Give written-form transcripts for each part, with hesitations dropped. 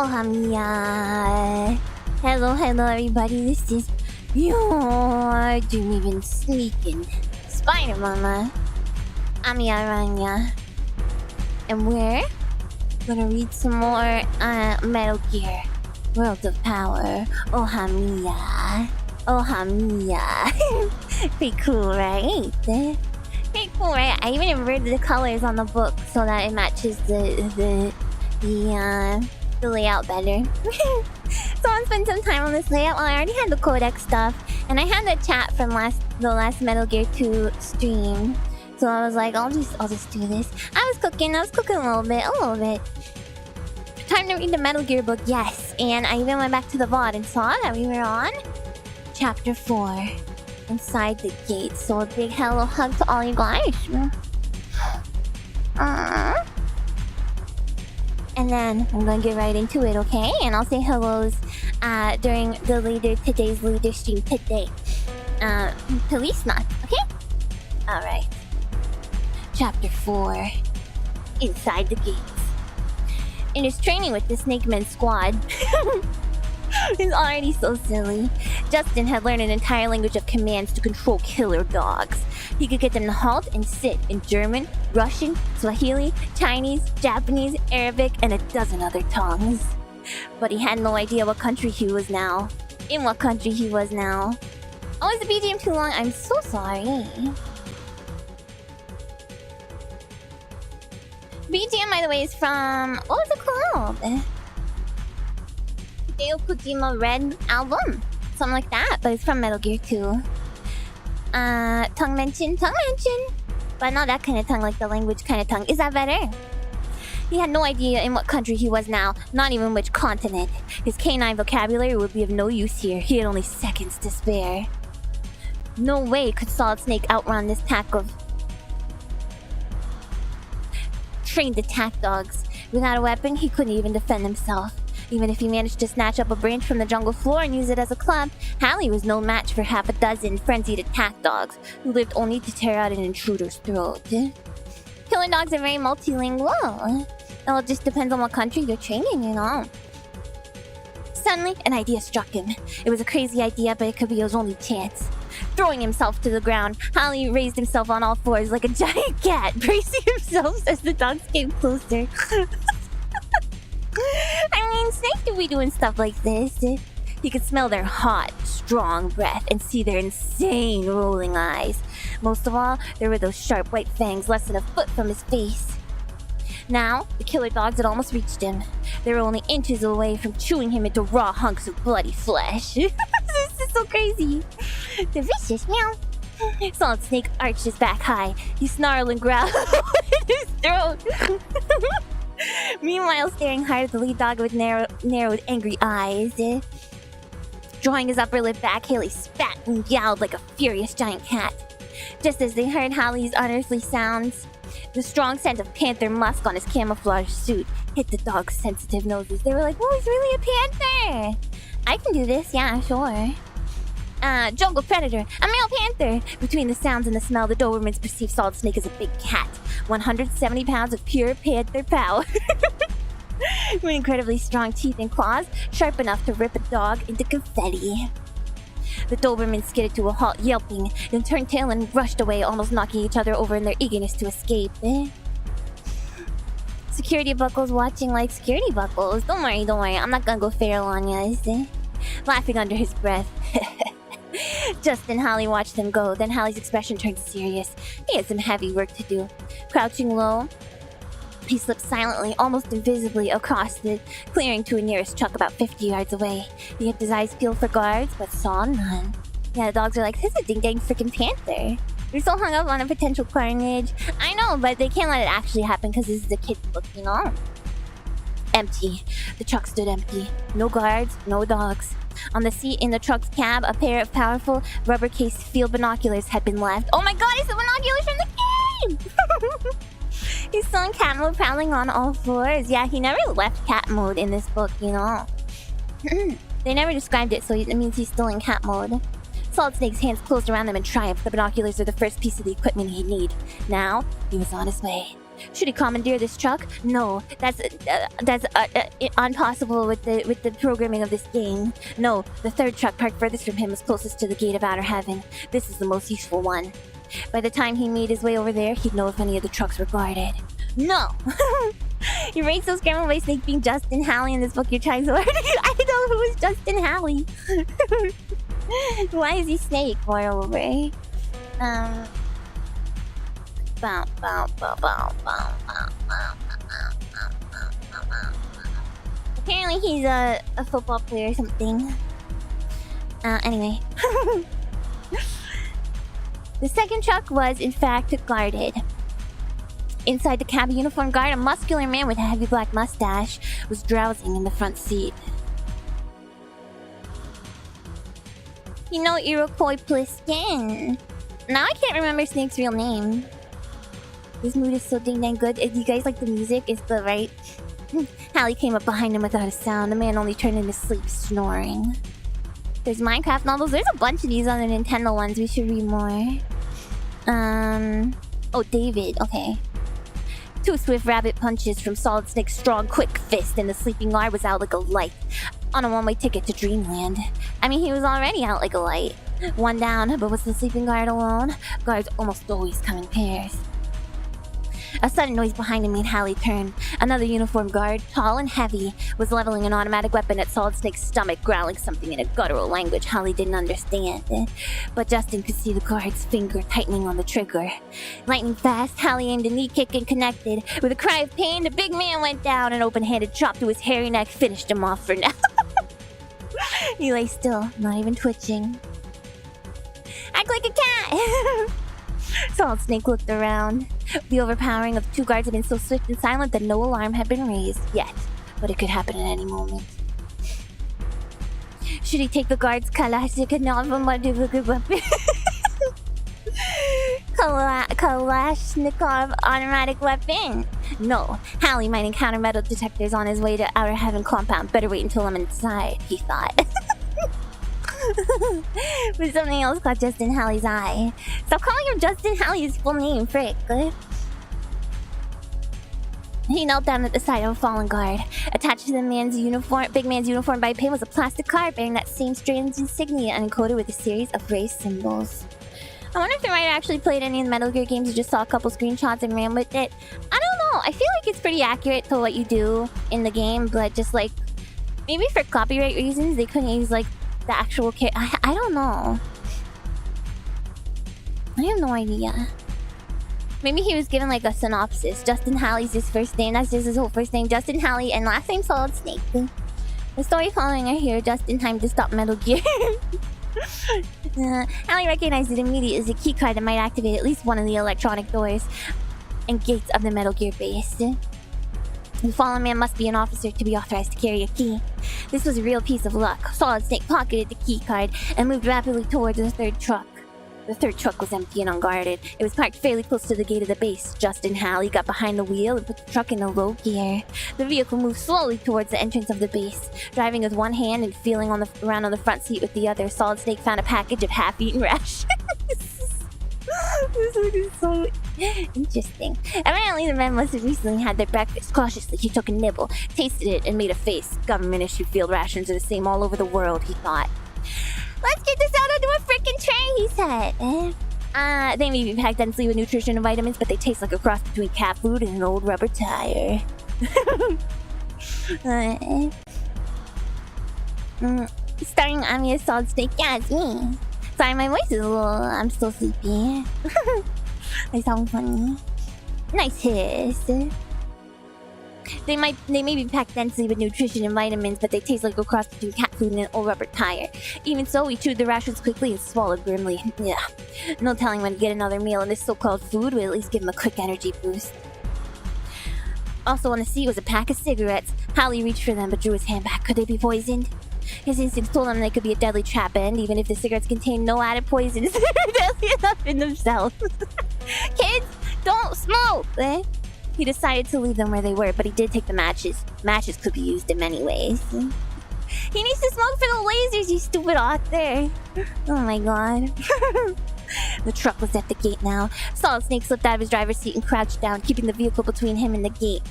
Oh, Amiya. Hello, everybody. This is your dreaming, sneaking Spider Mama, Amiya Aranha. And we're gonna read some more Metal Gear World of Power. Oh, Amiya. Oh, Amiya. Pretty cool, right? Pretty cool, right? I even inverted the colors on the book so that it matches the layout better. So I'll spend some time on this layout. Well, I already had the codex stuff, and I had the chat from the last Metal Gear 2 stream. So I was like, I'll just do this. I was cooking a little bit. Time to read the Metal Gear book, yes. And I even went back to the VOD and saw that we were on Chapter 4, Inside the Gate. So a big hello hug to all you guys. And then I'm gonna get right into it, okay? And I'll say hellos during today's later stream today. Police not, okay? Alright. Chapter 4, Inside the Gates. In his training with the Snake Men squad, he's already so silly. Justin had learned an entire language of commands to control killer dogs. He could get them to halt and sit in German, Russian, Swahili, Chinese, Japanese, Arabic, and a dozen other tongues. But he had no idea what country he was now. In what country he was now. Oh, is the BGM too long? I'm so sorry. BGM, by the way, is from... what was it called? Hideo Kojima Red album. Something like that, but it's from Metal Gear 2. Tongue mention. But not that kind of tongue, like the language kind of tongue. Is that better? He had no idea in what country he was now, not even which continent. His canine vocabulary would be of no use here. He had only seconds to spare. No way could Solid Snake outrun this pack of trained attack dogs. Without a weapon, he couldn't even defend himself. Even if he managed to snatch up a branch from the jungle floor and use it as a club, Hallie was no match for half a dozen frenzied attack dogs who lived only to tear out an intruder's throat. Killer dogs are very multilingual. It all just depends on what country you're training, you know. Suddenly, an idea struck him. It was a crazy idea, but it could be his only chance. Throwing himself to the ground, Hallie raised himself on all fours like a giant cat, bracing himself as the dogs came closer. I mean, snakes do be doing stuff like this. He could smell their hot, strong breath and see their insane rolling eyes. Most of all, there were those sharp white fangs less than a foot from his face. Now, the killer dogs had almost reached him. They were only inches away from chewing him into raw hunks of bloody flesh. This is so crazy. They're vicious, meow. Solid Snake arched his back high. He snarled and growled in his throat. Meanwhile, staring hard at the lead dog with narrowed, angry eyes. Drawing his upper lip back, Haley spat and yowled like a furious giant cat. Just as they heard Hallie's unearthly sounds, the strong scent of panther musk on his camouflage suit hit the dog's sensitive noses. They were like, "Oh, he's really a panther! I can do this, yeah, sure." Jungle predator, a male panther! Between the sounds and the smell, the Dobermans perceived Solid Snake as a big cat. 170 pounds of pure panther power. With incredibly strong teeth and claws, sharp enough to rip a dog into confetti. The Dobermans skidded to a halt, yelping, then turned tail and rushed away, almost knocking each other over in their eagerness to escape. Security buckles watching like security buckles. Don't worry, I'm not gonna go feral on ya. Laughing under his breath. Justin and Hallie watched them go, then Hallie's expression turned serious. He had some heavy work to do. Crouching low, he slipped silently, almost invisibly, across the clearing to a nearest truck about 50 yards away. He kept his eyes peeled for guards, but saw none. Yeah, the dogs are like, "This is a ding-dang freaking panther." They're so hung up on a potential carnage. I know, but they can't let it actually happen because this is a kid's book, you know? Empty. The truck stood empty. No guards, no dogs. On the seat in the truck's cab, a pair of powerful rubber-cased field binoculars had been left. Oh my god, it's the binoculars from the game! He's still in cat mode, prowling on all fours. Yeah, he never left cat mode in this book, you know. They never described it, so it means he's still in cat mode. Solid Snake's hands closed around him in triumph. The binoculars were the first piece of the equipment he'd need. Now, he was on his way. Should he commandeer this truck? No, that's impossible with the programming of this game. No, the third truck parked furthest from him was closest to the gate of outer heaven. This is the most useful one. By the time he made his way over there, he'd know if any of the trucks were guarded. No! Your brain's so scrambled by Snake being Justin Halley in this book you're trying so hard. I know who is Justin Halley. Why is he Snake, moreover? Apparently he's a football player or something. Anyway. The second truck was, in fact, guarded. Inside the cab, a uniformed guard, a muscular man with a heavy black mustache, was drowsing in the front seat. You know Iroquois Pliskin. Now I can't remember Snake's real name. This mood is so ding dang good. If you guys like the music, it's the right. Hallie came up behind him without a sound. The man only turned into sleep, snoring. There's Minecraft novels. There's a bunch of these on the Nintendo ones. We should read more. Oh, David. Okay. 2 swift rabbit punches from Solid Snake's strong, quick fist, and the sleeping guard was out like a light. On a one-way ticket to Dreamland. I mean, he was already out like a light. One down, but was the sleeping guard alone? Guards almost always come in pairs. A sudden noise behind him made Hallie turn. Another uniformed guard, tall and heavy, was leveling an automatic weapon at Solid Snake's stomach, growling something in a guttural language Hallie didn't understand. But Justin could see the guard's finger tightening on the trigger. Lightning fast, Hallie aimed a knee kick and connected. With a cry of pain, the big man went down. An open-handed chop to his hairy neck finished him off for now. He lay still, not even twitching. Act like a cat! Solid Snake looked around. The overpowering of the 2 guards had been so swift and silent that no alarm had been raised yet, but it could happen at any moment. Should he take the guard's Kalashnikov Kalashnikov automatic weapon? No, Hallie might encounter metal detectors on his way to Outer Heaven compound. Better wait until I'm inside, he thought. But something else caught Justin Hallie's eye. Stop calling him Justin Halley, his full name, frick. He knelt down at the side of a fallen guard. Attached to the big man's uniform by pin was a plastic card bearing that same strange insignia and encoded with a series of race symbols. I wonder if the writer actually played any of the Metal Gear games or just saw a couple screenshots and ran with it. I don't know. I feel like it's pretty accurate to what you do in the game, but just like maybe for copyright reasons they couldn't use like the actual I don't know. I have no idea. Maybe he was given like a synopsis. Justin Halley's his first name. That's just his whole first name. Justin Halley and last name Solid Snake. The story following our hero just in time to stop Metal Gear. Hallie recognized it immediately as a key card that might activate at least one of the electronic doors and gates of the Metal Gear base. The fallen man must be an officer to be authorized to carry a key. This was a real piece of luck. Solid Snake pocketed the key card and moved rapidly towards the third truck. The third truck was empty and unguarded. It was parked fairly close to the gate of the base. Justin Hallie got behind the wheel and put the truck in a low gear. The vehicle moved slowly towards the entrance of the base. Driving with one hand and feeling around on the front seat with the other, Solid Snake found a package of half-eaten rations. This one is so interesting. Evidently, the men must have recently had their breakfast. Cautiously, he took a nibble, tasted it, and made a face. Government-issued field rations are the same all over the world, he thought. Let's get this out onto a frickin' tray, he said. They may be packed densely with nutrition and vitamins, but they taste like a cross between cat food and an old rubber tire. Starring Amiya Solid Snake, yeah, it's me. Sorry, my voice is a little... I'm still sleepy. I sound funny. Nice hiss. They may be packed densely with nutrition and vitamins, but they taste like a cross between cat food and an old rubber tire. Even so, he chewed the rations quickly and swallowed grimly. Yeah, no telling when to get another meal, and this so-called food would at least give him a quick energy boost. Also on the seat was a pack of cigarettes. Hallie reached for them, but drew his hand back. Could they be poisoned? His instincts told him they could be a deadly trap, and even if the cigarettes contained no added poisons, they're deadly enough in themselves. Kids, don't smoke! He decided to leave them where they were, but he did take the matches. Matches could be used in many ways. He needs to smoke for the lasers, you stupid author! Oh my god. The truck was at the gate now. Solid Snake slipped out of his driver's seat and crouched down, keeping the vehicle between him and the gate.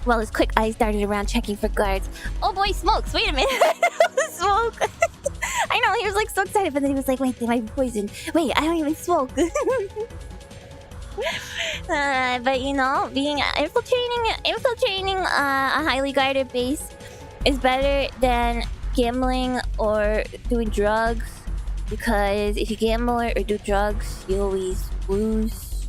While his quick eyes darted around checking for guards. Oh boy, smokes! Wait a minute! Smoke! I know, he was like so excited, but then he was like, wait, they might be poisoned. Wait, I don't even smoke. But you know, infiltrating a highly guarded base is better than gambling or doing drugs. Because if you gamble or do drugs, you always lose.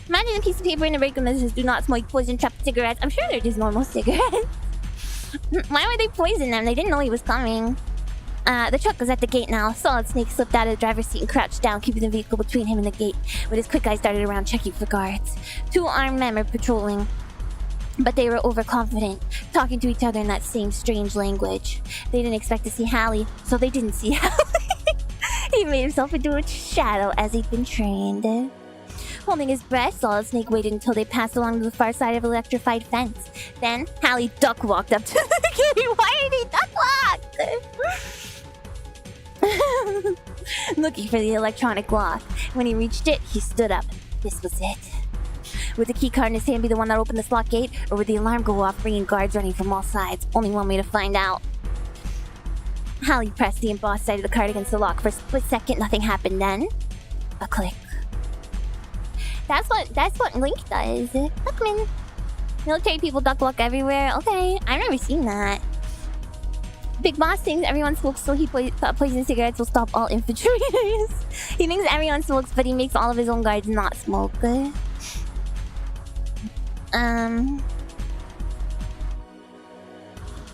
Imagine a piece of paper in the break room that says, "Do not smoke poison trapped cigarettes." I'm sure they're just normal cigarettes. Why would they poison them? They didn't know he was coming. The truck was at the gate now. Solid Snake slipped out of the driver's seat and crouched down, keeping the vehicle between him and the gate. With his quick eyes darted around, checking for guards. 2 armed men were patrolling, but they were overconfident, talking to each other in that same strange language. They didn't expect to see Hallie, so they didn't see Hallie. He made himself into a shadow as he'd been trained. Holding his breath, Solid Snake waited until they passed along to the far side of the electrified fence. Then, Hallie duck-walked up to the gate. Why did he duck-walk? Looking for the electronic lock. When he reached it, he stood up. This was it. Would the key card in his hand be the one that opened the slot gate, or would the alarm go off, bringing guards running from all sides? Only one way to find out. Hallie pressed the embossed side of the card against the lock. For a split second, nothing happened. Then, a click. That's what Link does. Look, man. Military people duck walk everywhere. Okay, I've never seen that. Big Boss thinks everyone smokes, so he thought poison cigarettes will stop all infiltrators. He thinks everyone smokes, but he makes all of his own guards not smoke.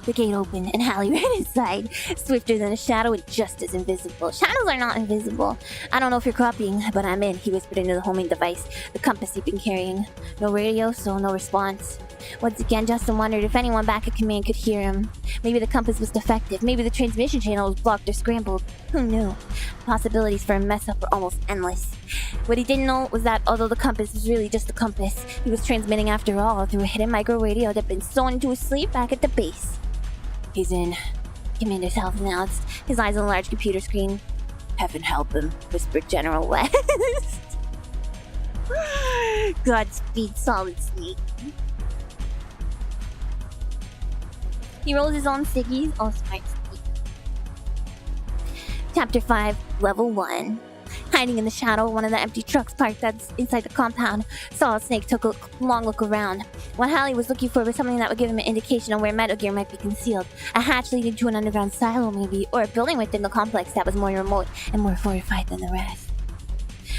The gate opened and Hallie ran inside, swifter than a shadow and just as invisible. Shadows are not invisible. I don't know if you're copying, but I'm in, he whispered into the homing device, the compass he'd been carrying. No radio, so no response. Once again, Justin wondered if anyone back at command could hear him. Maybe the compass was defective, maybe the transmission channel was blocked or scrambled. Who knew? Possibilities for a mess-up were almost endless. What he didn't know was that although the compass was really just a compass, he was transmitting after all through a hidden micro-radio that had been sewn into his sleeve back at the base. He's in. Commander's health announced, his eyes on a large computer screen. Heaven help him, whispered General West. Godspeed, Solid Snake. He rolls his own ciggies. Oh, smart Snake. Chapter 5, Level 1. Hiding in the shadow of one of the empty trucks parked inside the compound, Solid Snake took a long look around. What Hallie was looking for was something that would give him an indication of where Metal Gear might be concealed. A hatch leading to an underground silo maybe, or a building within the complex that was more remote and more fortified than the rest.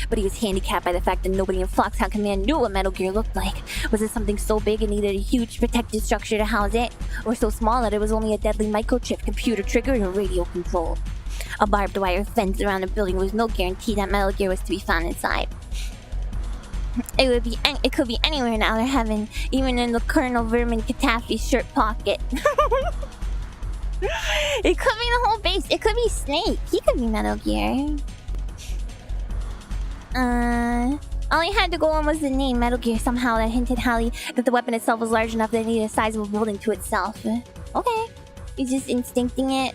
But he was handicapped by the fact that nobody in Foxhound Command knew what Metal Gear looked like. Was it something so big it needed a huge protective structure to house it? Or so small that it was only a deadly microchip, computer triggered, or radio controlled? A barbed wire fence around the building was no guarantee that Metal Gear was to be found inside. It could be anywhere in outer heaven, even in the Colonel Vermin Catastrophe's shirt pocket. It could be the whole base. It could be Snake. He could be Metal Gear. All he had to go on was the name Metal Gear somehow that hinted Hallie that the weapon itself was large enough that it needed a sizable building to itself. Okay. He's just instincting it.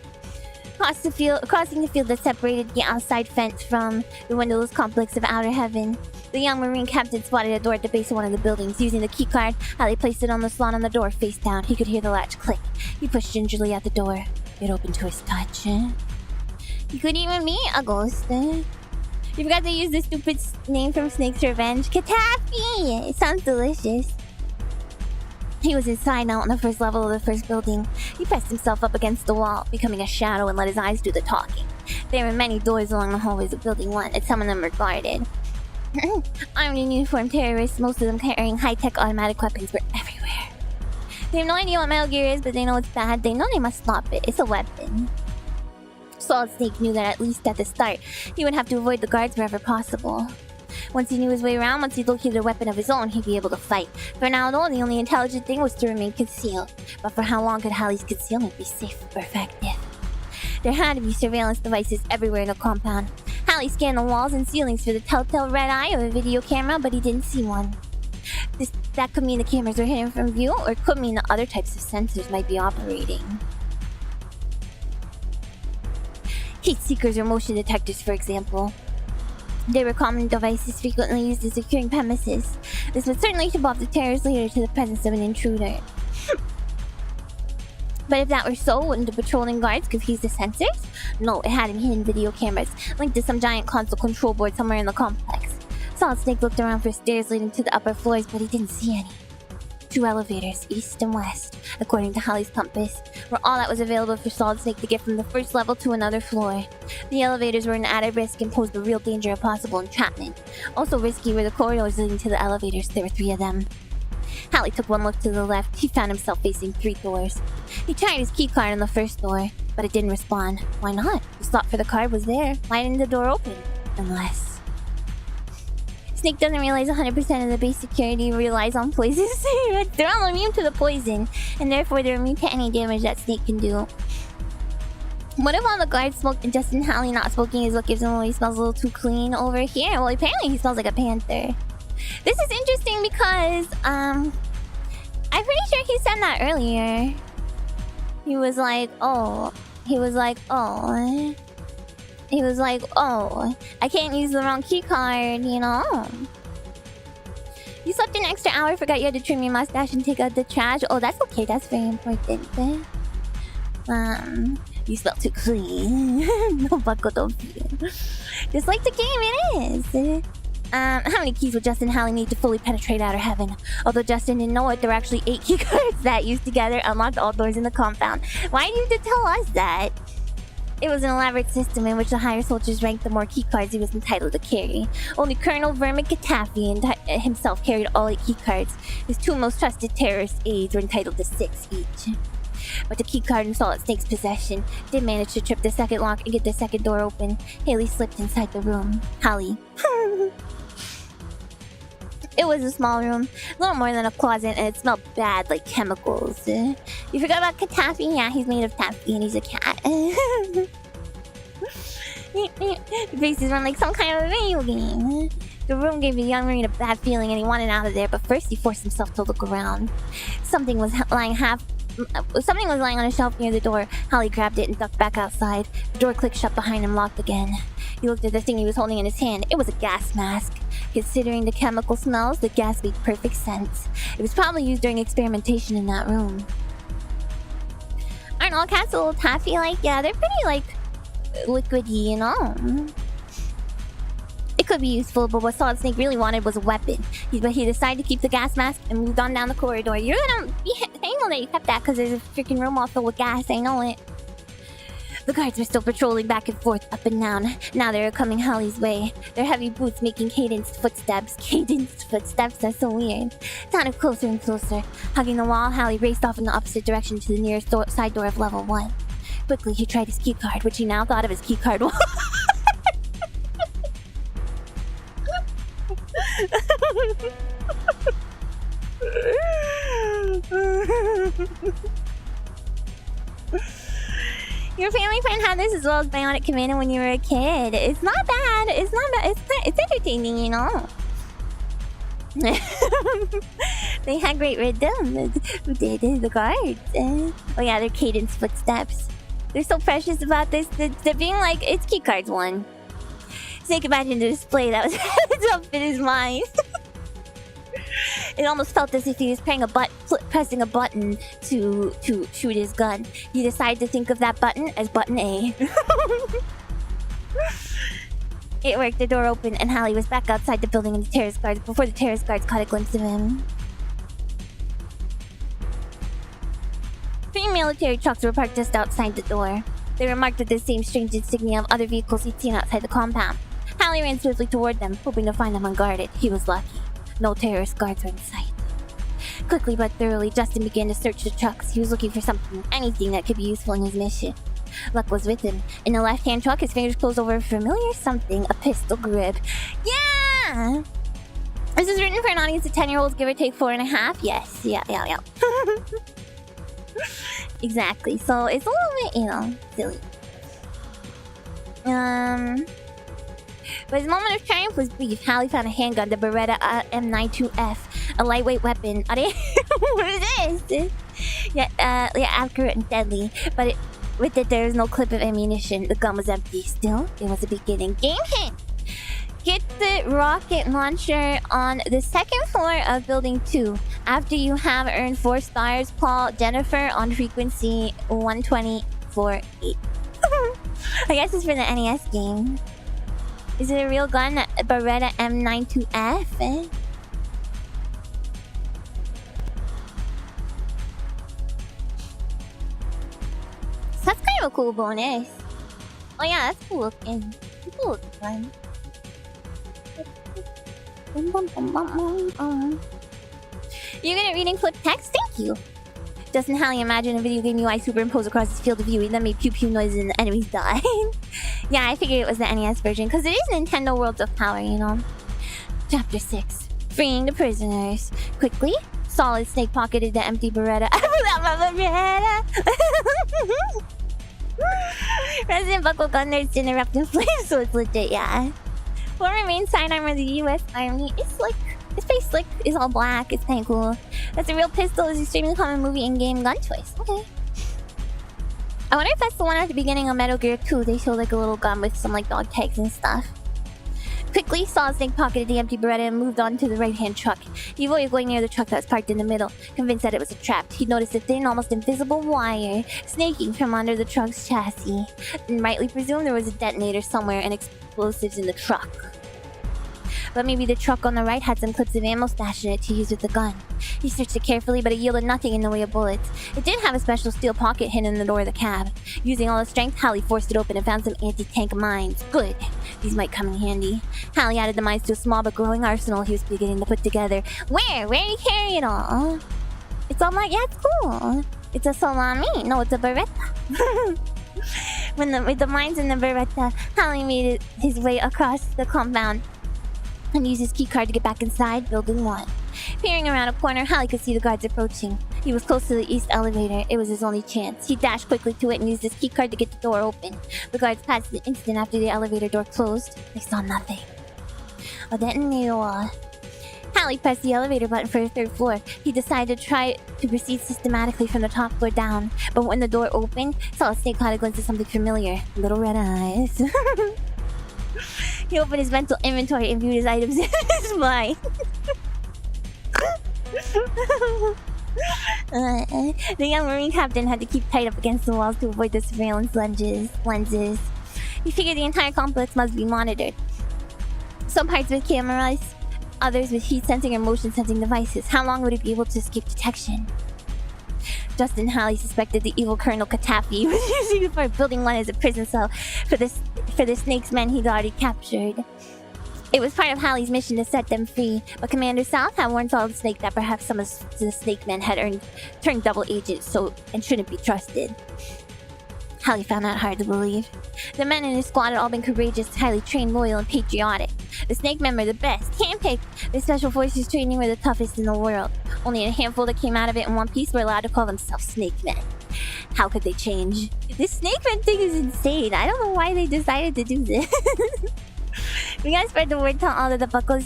Crossing the field that separated the outside fence from the windowless complex of outer heaven. The young Marine captain spotted a door at the base of one of the buildings. Using the keycard, Hallie placed it on the slot on the door, face down. He could hear the latch click. He pushed gingerly at the door. It opened to his touch. He could even be a ghost. You forgot to use the stupid name from Snake's Revenge. Katafi! It sounds delicious. He was inside now on the first level of the first building. He pressed himself up against the wall, becoming a shadow, and let his eyes do the talking. There were many doors along the hallways of Building 1, and some of them were guarded. Armed and uniformed terrorists, most of them carrying high-tech automatic weapons, were everywhere. They have no idea what Metal Gear is, but they know it's bad. They know they must stop it. It's a weapon. Solid Snake knew that at least at the start, he would have to avoid the guards wherever possible. Once he knew his way around, once he located a weapon of his own, he'd be able to fight. For now, though, the only intelligent thing was to remain concealed. But for how long could Hallie's concealment be safe or effective? There had to be surveillance devices everywhere in the compound. Hallie scanned the walls and ceilings for the telltale red eye of a video camera, but he didn't see one. That could mean the cameras were hidden from view, or it could mean that other types of sensors might be operating. Heat seekers or motion detectors, for example. They were common devices frequently used in securing premises. This would certainly tip off the terrorist leader to the presence of an intruder. But if that were so, wouldn't the patrolling guards confuse the sensors? No, it had hidden video cameras linked to some giant console control board somewhere in the complex. Solid Snake looked around for stairs leading to the upper floors, but he didn't see any. 2 elevators, east and west, according to Holly's compass, were all that was available for Solid Snake to get from the first level to another floor. The elevators were an added risk and posed the real danger of possible entrapment. Also risky were the corridors leading to the elevators. There were 3 of them. Hallie took one look to the left. He found himself facing 3 doors. He tried his keycard on the first door, but it didn't respond. Why not? The slot for the card was there. Why didn't the door open? Unless... Snake doesn't realize 100% of the base security relies on poison cigarettes. They're all immune to the poison, and therefore they're immune to any damage that Snake can do. What if all the guards smoked and Justin Hallie not smoking is what gives him away? He smells a little too clean over here. Well, apparently he smells like a panther. This is interesting because, I'm pretty sure he said that earlier. He was like, oh, I can't use the wrong key card, you know? You slept an extra hour, forgot you had to trim your mustache and take out the trash. Oh, that's okay, that's very important. You smell too clean. No buckle, don't feel. Just like the game it is. How many keys would Justin Hallie need to fully penetrate outer heaven? Although Justin didn't know it, there were actually 8 key cards that, used together, unlocked all doors in the compound. Why do you have to tell us that? It was an elaborate system in which the higher soldiers ranked, the more keycards he was entitled to carry. Only Colonel Vermin Katafi himself carried all 8 keycards. His 2 most trusted terrorist aides were entitled to 6 each. But the keycard in Solid Snake's possession did manage to trip the second lock and get the second door open. Haley slipped inside the room. Hallie. It was a small room, a little more than a closet, and it smelled bad, like chemicals. You forgot about Katafi? Yeah, he's made of taffy and he's a cat. The faces run like some kind of a video game. The room gave the young Marine a bad feeling and he wanted out of there, but first he forced himself to look around. Something was lying on a shelf near the door. Holly grabbed it and ducked back outside. The door clicked shut behind him, locked again. He looked at the thing he was holding in his hand. It was a gas mask. Considering the chemical smells, the gas made perfect sense. It was probably used during experimentation in that room. Aren't all cats a little taffy-like? Yeah, they're pretty, like, liquidy, you know? It could be useful, but what Solid Snake really wanted was a weapon. But he decided to keep the gas mask and moved on down the corridor. You're gonna be thankful that you kept that because there's a freaking room all filled with gas, I know it. The guards were still patrolling back and forth, up and down. Now they were coming Holly's way. Their heavy boots making cadenced footsteps. Cadenced footsteps? That's so weird. Sounded closer and closer. Hugging the wall, Hallie raced off in the opposite direction to the nearest side door of level 1. Quickly, he tried his keycard, which he now thought of as keycard 1. Your family friend had this as well as Bionic Commando when you were a kid. It's not bad. It's not bad. It's entertaining, you know. They had great rhythm. Who did the guards? Oh yeah, they're cadence footsteps. They're so precious about this. They're being like, it's keycards 1. Snake imagined the display that was up in his mind. It almost felt as if he was pressing a button to shoot his gun. He decided to think of that button as button A. It worked. The door opened and Hallie was back outside the building before the terrorist guards caught a glimpse of him. 3 military trucks were parked just outside the door. They were marked with the same strange insignia of other vehicles he'd seen outside the compound. Hallie ran swiftly toward them, hoping to find them unguarded. He was lucky. No terrorist guards were in sight. Quickly but thoroughly, Justin began to search the trucks. He was looking for something, anything that could be useful in his mission. Luck was with him. In the left-hand truck, his fingers closed over a familiar something, a pistol grip. Yeah! This is written for an audience of 10-year-olds, give or take 4.5. Yes, yeah. Exactly, so it's a little bit, you know, silly. But his moment of triumph was brief. Hallie found a handgun, the Beretta M92F, a lightweight weapon. What is this? Yeah, accurate and deadly, but With it, there was no clip of ammunition. The gun was empty. Still, it was a beginning. Game hint! Get the rocket launcher on the second floor of Building 2. After you have earned 4 stars, call Jennifer on frequency 1248. I guess it's for the NES game. Is it a real gun? Beretta M92F? So that's kind of a cool bonus. Oh yeah, that's cool looking. Cool looking gun. You're good at reading flip text? Thank you. Just in how you imagine a video game UI superimposed across this field of view, then made pew pew noises and the enemies die. Yeah, I figured it was the NES version, because it is Nintendo Worlds of Power, you know. Chapter 6. Freeing the prisoners. Quickly, Solid Snake pocketed the empty Beretta. Resident Buckle Gun Nerds interrupt and flame, so it's legit, yeah. What remains sidearm of the US Army? It's like, its face slick is all black. It's kind of cool. That's a real pistol. Is extremely common movie in-game gun choice. Okay. I wonder if that's the one at the beginning of Metal Gear 2. They show like a little gun with some like dog tags and stuff. Quickly, Solid Snake pocketed the empty Beretta and moved on to the right-hand truck. He avoided going near the truck that was parked in the middle, convinced that it was a trap. He noticed a thin, almost invisible wire snaking from under the truck's chassis, and rightly presumed there was a detonator somewhere and explosives in the truck. But maybe the truck on the right had some clips of ammo stashed in it to use with the gun. He searched it carefully, but it yielded nothing in the way of bullets. It did have a special steel pocket hidden in the door of the cab. Using all his strength, Hallie forced it open and found some anti-tank mines. Good. These might come in handy. Hallie added the mines to a small but growing arsenal he was beginning to put together. Where? Where do you carry it all? It's all like, yeah, it's cool. It's a salami. No, it's a Beretta. With the mines in the Beretta, Hallie made his way across the compound and used his keycard to get back inside Building 1. Peering around a corner, Hallie could see the guards approaching. He was close to the east elevator. It was his only chance. He dashed quickly to it and used his keycard to get the door open. The guards passed the instant after the elevator door closed. They saw nothing. A detonator. Hallie pressed the elevator button for the 3rd floor. He decided to try to proceed systematically from the top floor down. But when the door opened, Solid Snake caught a glimpse of something familiar. Little red eyes. He opened his mental inventory and viewed his items in his mind. The young Marine captain had to keep tight up against the walls to avoid the surveillance lenses. He figured the entire complex must be monitored. Some parts with cameras, others with heat sensing or motion sensing devices. How long would it be able to escape detection? Justin Hallie suspected the evil Colonel Katafi was using it for Building 1 as a prison cell for the Snake's men he'd already captured. It was part of Hallie's mission to set them free, but Commander South had warned Solid Snake that perhaps some of the Snake men had turned double agents and shouldn't be trusted. Hallie found that hard to believe. The men in his squad had all been courageous, highly trained, loyal, and patriotic. The Snake men were the best, handpicked. The Special Forces training were the toughest in the world. Only a handful that came out of it in one piece were allowed to call themselves Snake Men. How could they change? This Snake Men thing is insane. I don't know why they decided to do this. We gotta spread the word to all of the buckles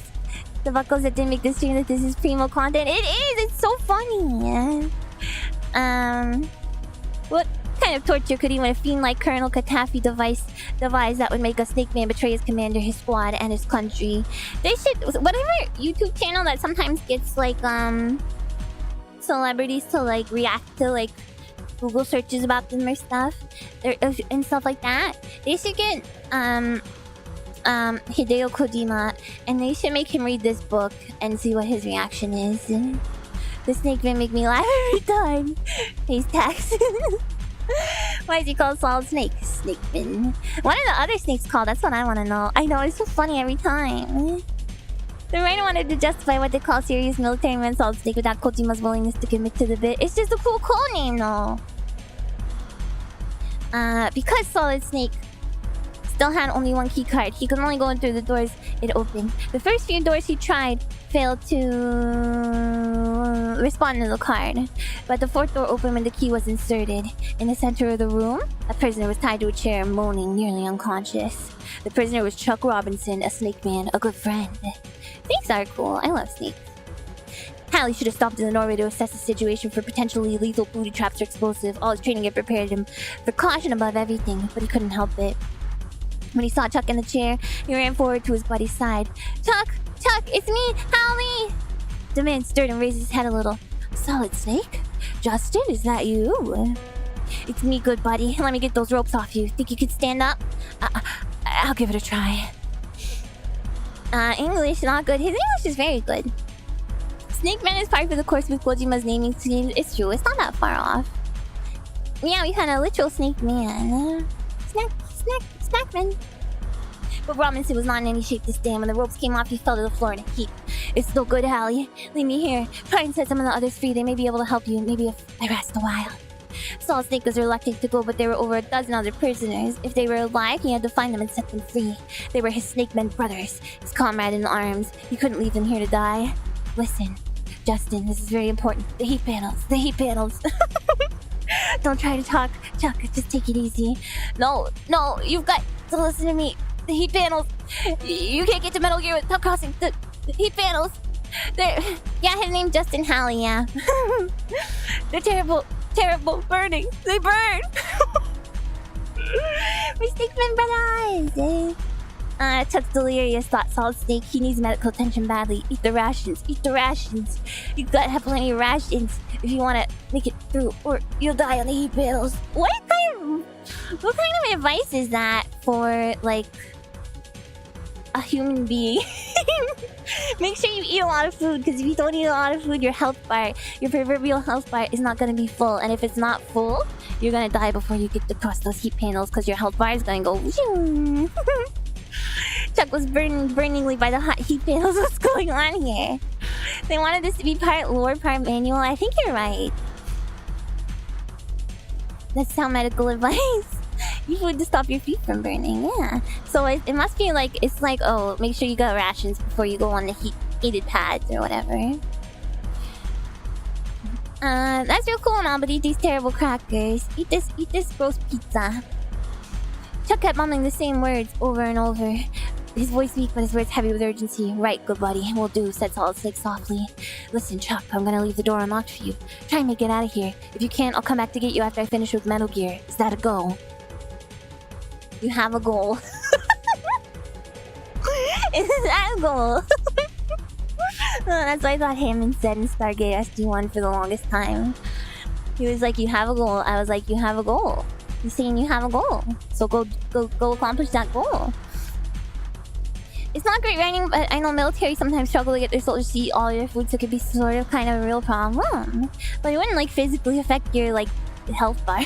that didn't make the stream that this is primo content. It is! It's so funny! What kind of torture could even a fiend like Colonel Katafi devise that would make a Snake Man betray his commander, his squad, and his country? They should... Whatever YouTube channel that sometimes gets, like, celebrities to, like, react to, like, Google searches about them or stuff, and stuff like that, they should get, Hideo Kojima, and they should make him read this book and see what his reaction is. The Snake Man make me laugh every time. Pays tax. Why is he called Solid Snake? Snake Man. What are the other snakes called? That's what I want to know. I know, it's so funny every time. The writer wanted to justify what they call serious military men Solid Snake without Kojima's willingness to commit to the bit. It's just a cool code name, though. Because Solid Snake still had only one key card, he could only go in through the doors it opened. The first few doors he tried failed to respond to the card, but the 4th door opened when the key was inserted. In the center of the room, a prisoner was tied to a chair, moaning, nearly unconscious. The prisoner was Chuck Robinson, a Snake Man, a good friend. Snakes are cool. I love snakes. Hallie should have stopped in the doorway to assess the situation for potentially lethal booty traps or explosive. All his training had prepared him for caution above everything, but he couldn't help it. When he saw Chuck in the chair, he ran forward to his buddy's side. Chuck, it's me, Hallie! The man stirred and raised his head a little. Solid Snake? Justin, is that you? It's me, good buddy. Let me get those ropes off you. Think you could stand up? I'll give it a try. English, not good. His English is very good. Snake Man is par for the course with Kojima's naming scheme. It's true, it's not that far off. Yeah, we had a literal Snake Man. Snackman. But Robinson was not in any shape to stand. When the ropes came off, he fell to the floor in a heap. It's no good, Hallie. Leave me here. Try and set some of the others free. They may be able to help you. Maybe if I rest a while. Solid Snake was reluctant to go, but there were over a dozen other prisoners. If they were alive, he had to find them and set them free. They were his Snake Men brothers, his comrade in arms. He couldn't leave them here to die. Listen, Justin, this is very important. The heat panels. Don't try to talk, Chuck. Just take it easy. No, you've got to listen to me. The heat panels. You can't get to Metal Gear without crossing the heat panels. Yeah, his name's Justin Hallie, yeah. They're terrible burning. They burn. We're Snakeman brothers. Chuck's delirious, thought Solid Snake. He needs medical attention badly. Eat the rations. You've got to have plenty of rations if you want to make it through, or you'll die on the heat panels. What kind of advice is that for, like, a human being? Make sure you eat a lot of food, because if you don't eat a lot of food, your proverbial health bar is not going to be full. And if it's not full, you're going to die before you get across those heat panels, because your health bar is going to go... Chuck was burningly by the hot heat panels. What's going on here? They wanted this to be part lore, part manual. I think you're right. That's sound medical advice. You food to stop your feet from burning, yeah. So it must be like, it's like, oh, make sure you got rations before you go on the heated pads or whatever. That's real cool and all, but eat these terrible crackers. Eat this gross pizza. Chuck kept mumbling the same words over and over. His voice weak, but his words heavy with urgency. Right, good buddy. Will do, said Solid Snake softly. Listen, Chuck, I'm gonna leave the door unlocked for you. Try and make it out of here. If you can't, I'll come back to get you after I finish with Metal Gear. Is that a go? You have a goal. Is that a goal? That's what I thought Hammond said in Stargate SG-1 for the longest time. He was like, you have a goal. I was like, you have a goal. He's saying you have a goal. So go accomplish that goal. It's not great writing, but I know military sometimes struggle to get their soldiers to eat all their food, so it could be sort of kind of a real problem. But it wouldn't, like, physically affect your, like, health bar.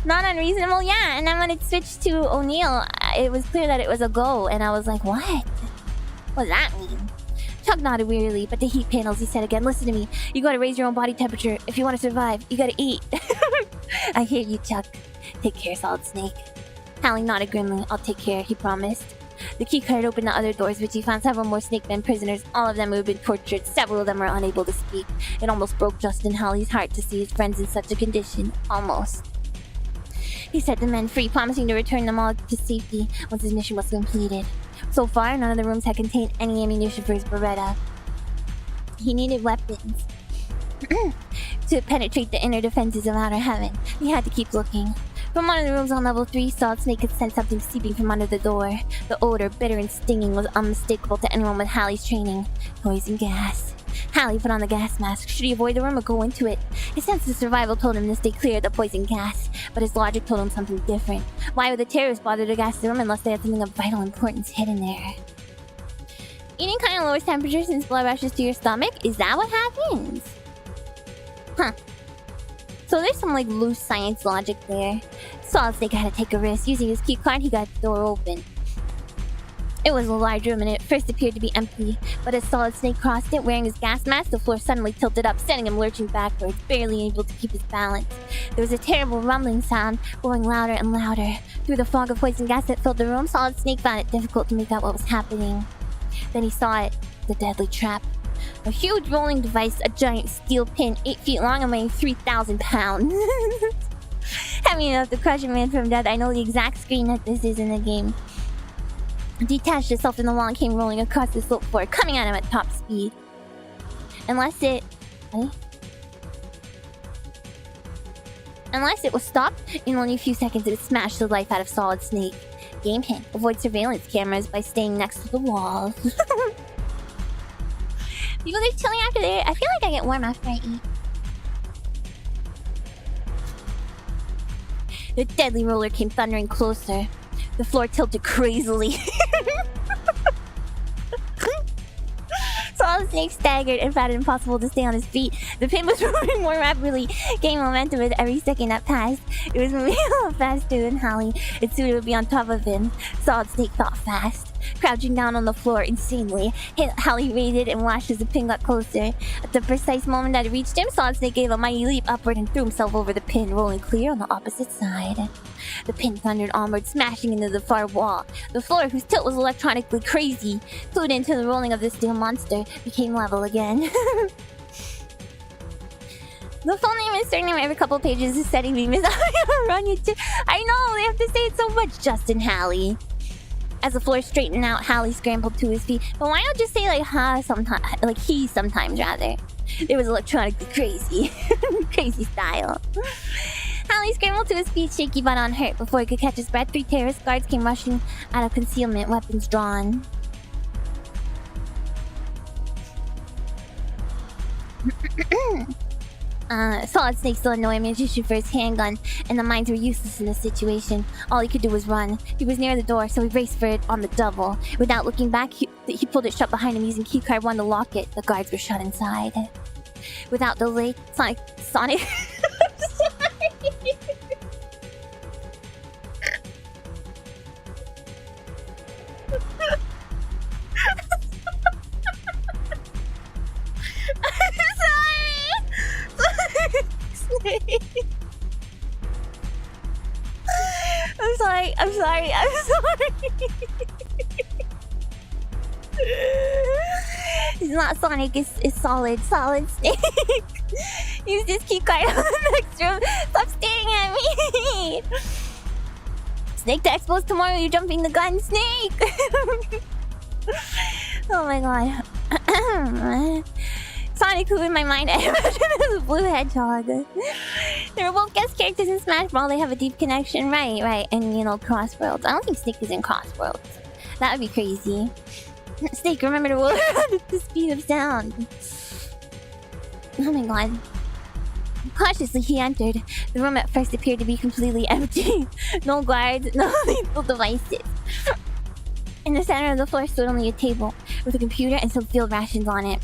Not unreasonable, yeah. And then when it switched to O'Neill, it was clear that it was a go, and I was like, what? What does that mean? Chuck nodded wearily, but the heat panels, he said again, listen to me. You gotta raise your own body temperature. If you want to survive, you gotta eat. I hear you, Chuck. Take care, Solid Snake. Hallie nodded grimly. I'll take care, he promised. The keycard opened the other doors, which he found several more Snake Men prisoners, all of them who had been tortured. Several of them were unable to speak. It almost broke Justin Hallie's heart to see his friends in such a condition. Almost. He set the men free, promising to return them all to safety once his mission was completed. So far, none of the rooms had contained any ammunition for his Beretta. He needed weapons to penetrate the inner defenses of outer heaven. He had to keep looking. From one of the rooms on level 3, Solid Snake could sense something seeping from under the door. The odor, bitter and stinging, was unmistakable to anyone with Hallie's training. Poison gas. Hallie put on the gas mask. Should he avoid the room or go into it? His sense of survival told him to stay clear of the poison gas, but his logic told him something different. Why would the terrorists bother to gas the room unless they had something of vital importance hidden there? Eating kind of lowers temperature since blood rushes to your stomach? Is that what happens? Huh. So there's some, like, loose science logic there. Solid Snake had to take a risk. Using his key card, he got the door open. It was a large room and it first appeared to be empty, but as Solid Snake crossed it, wearing his gas mask, the floor suddenly tilted up, sending him lurching backwards, barely able to keep his balance. There was a terrible rumbling sound, growing louder and louder. Through the fog of poison gas that filled the room, Solid Snake found it difficult to make out what was happening. Then he saw it, the deadly trap. A huge rolling device, a giant steel pin, 8 feet long and weighing 3,000 pounds. Heavy enough to crush a man from death. I know the exact screen that this is in the game. detached itself from the wall and came rolling across the slope floor, coming at him at top speed. Unless it was stopped, in only a few seconds it would smash the life out of Solid Snake. Game hint. Avoid surveillance cameras by staying next to the wall. People are chilling after there. I feel like I get warm after I eat. The deadly roller came thundering closer. The floor tilted crazily. Solid Snake staggered and found it impossible to stay on his feet. The pin was moving more rapidly, gaining momentum with every second that passed. It was moving a little faster than Hallie. It soon would be on top of him. Solid Snake thought fast. Crouching down on the floor insanely, Hallie waited and watched as the pin got closer. At the precise moment that it reached him, Solid Snake gave a mighty leap upward and threw himself over the pin, rolling clear on the opposite side. The pin thundered onward, smashing into the far wall. The floor, whose tilt was electronically crazy, clued into the rolling of the steel monster, became level again. The full name and surname every couple pages is setting me Miss Amiya Aranha. I know, they have to say it so much. Justin Hallie. As the floor straightened out, Hallie scrambled to his feet. But why not just say like sometimes, like he sometimes rather? It was electronically crazy. Crazy style. Hallie scrambled to his feet, shaky but unhurt. Before he could catch his breath, 3 terrorist guards came rushing out of concealment, weapons drawn. Solid Snake still had no ammunition for his handgun, and the mines were useless in this situation. All he could do was run. He was near the door, so he raced for it on the double. Without looking back, he pulled it shut behind him using keycard 1 to lock it. The guards were shut inside. Without delay, Sonic... I'm sorry. I'm sorry. It's not Sonic, it's Solid Snake. Use this keycard on the next room. Stop staring at me. Snake to expos tomorrow, you're jumping the gun, Snake. Oh my god. Sonic, who in my mind I imagine as a blue hedgehog. They were both guest characters in Smash Bros. They have a deep connection, right. And you know, Crossworlds. I don't think Snake is in Crossworlds. That would be crazy. Snake, remember to roll around at the speed of sound. Oh my god. Cautiously, he entered. The room at first appeared to be completely empty. No guards, no lethal devices. In the center of the floor stood only a table with a computer and some field rations on it.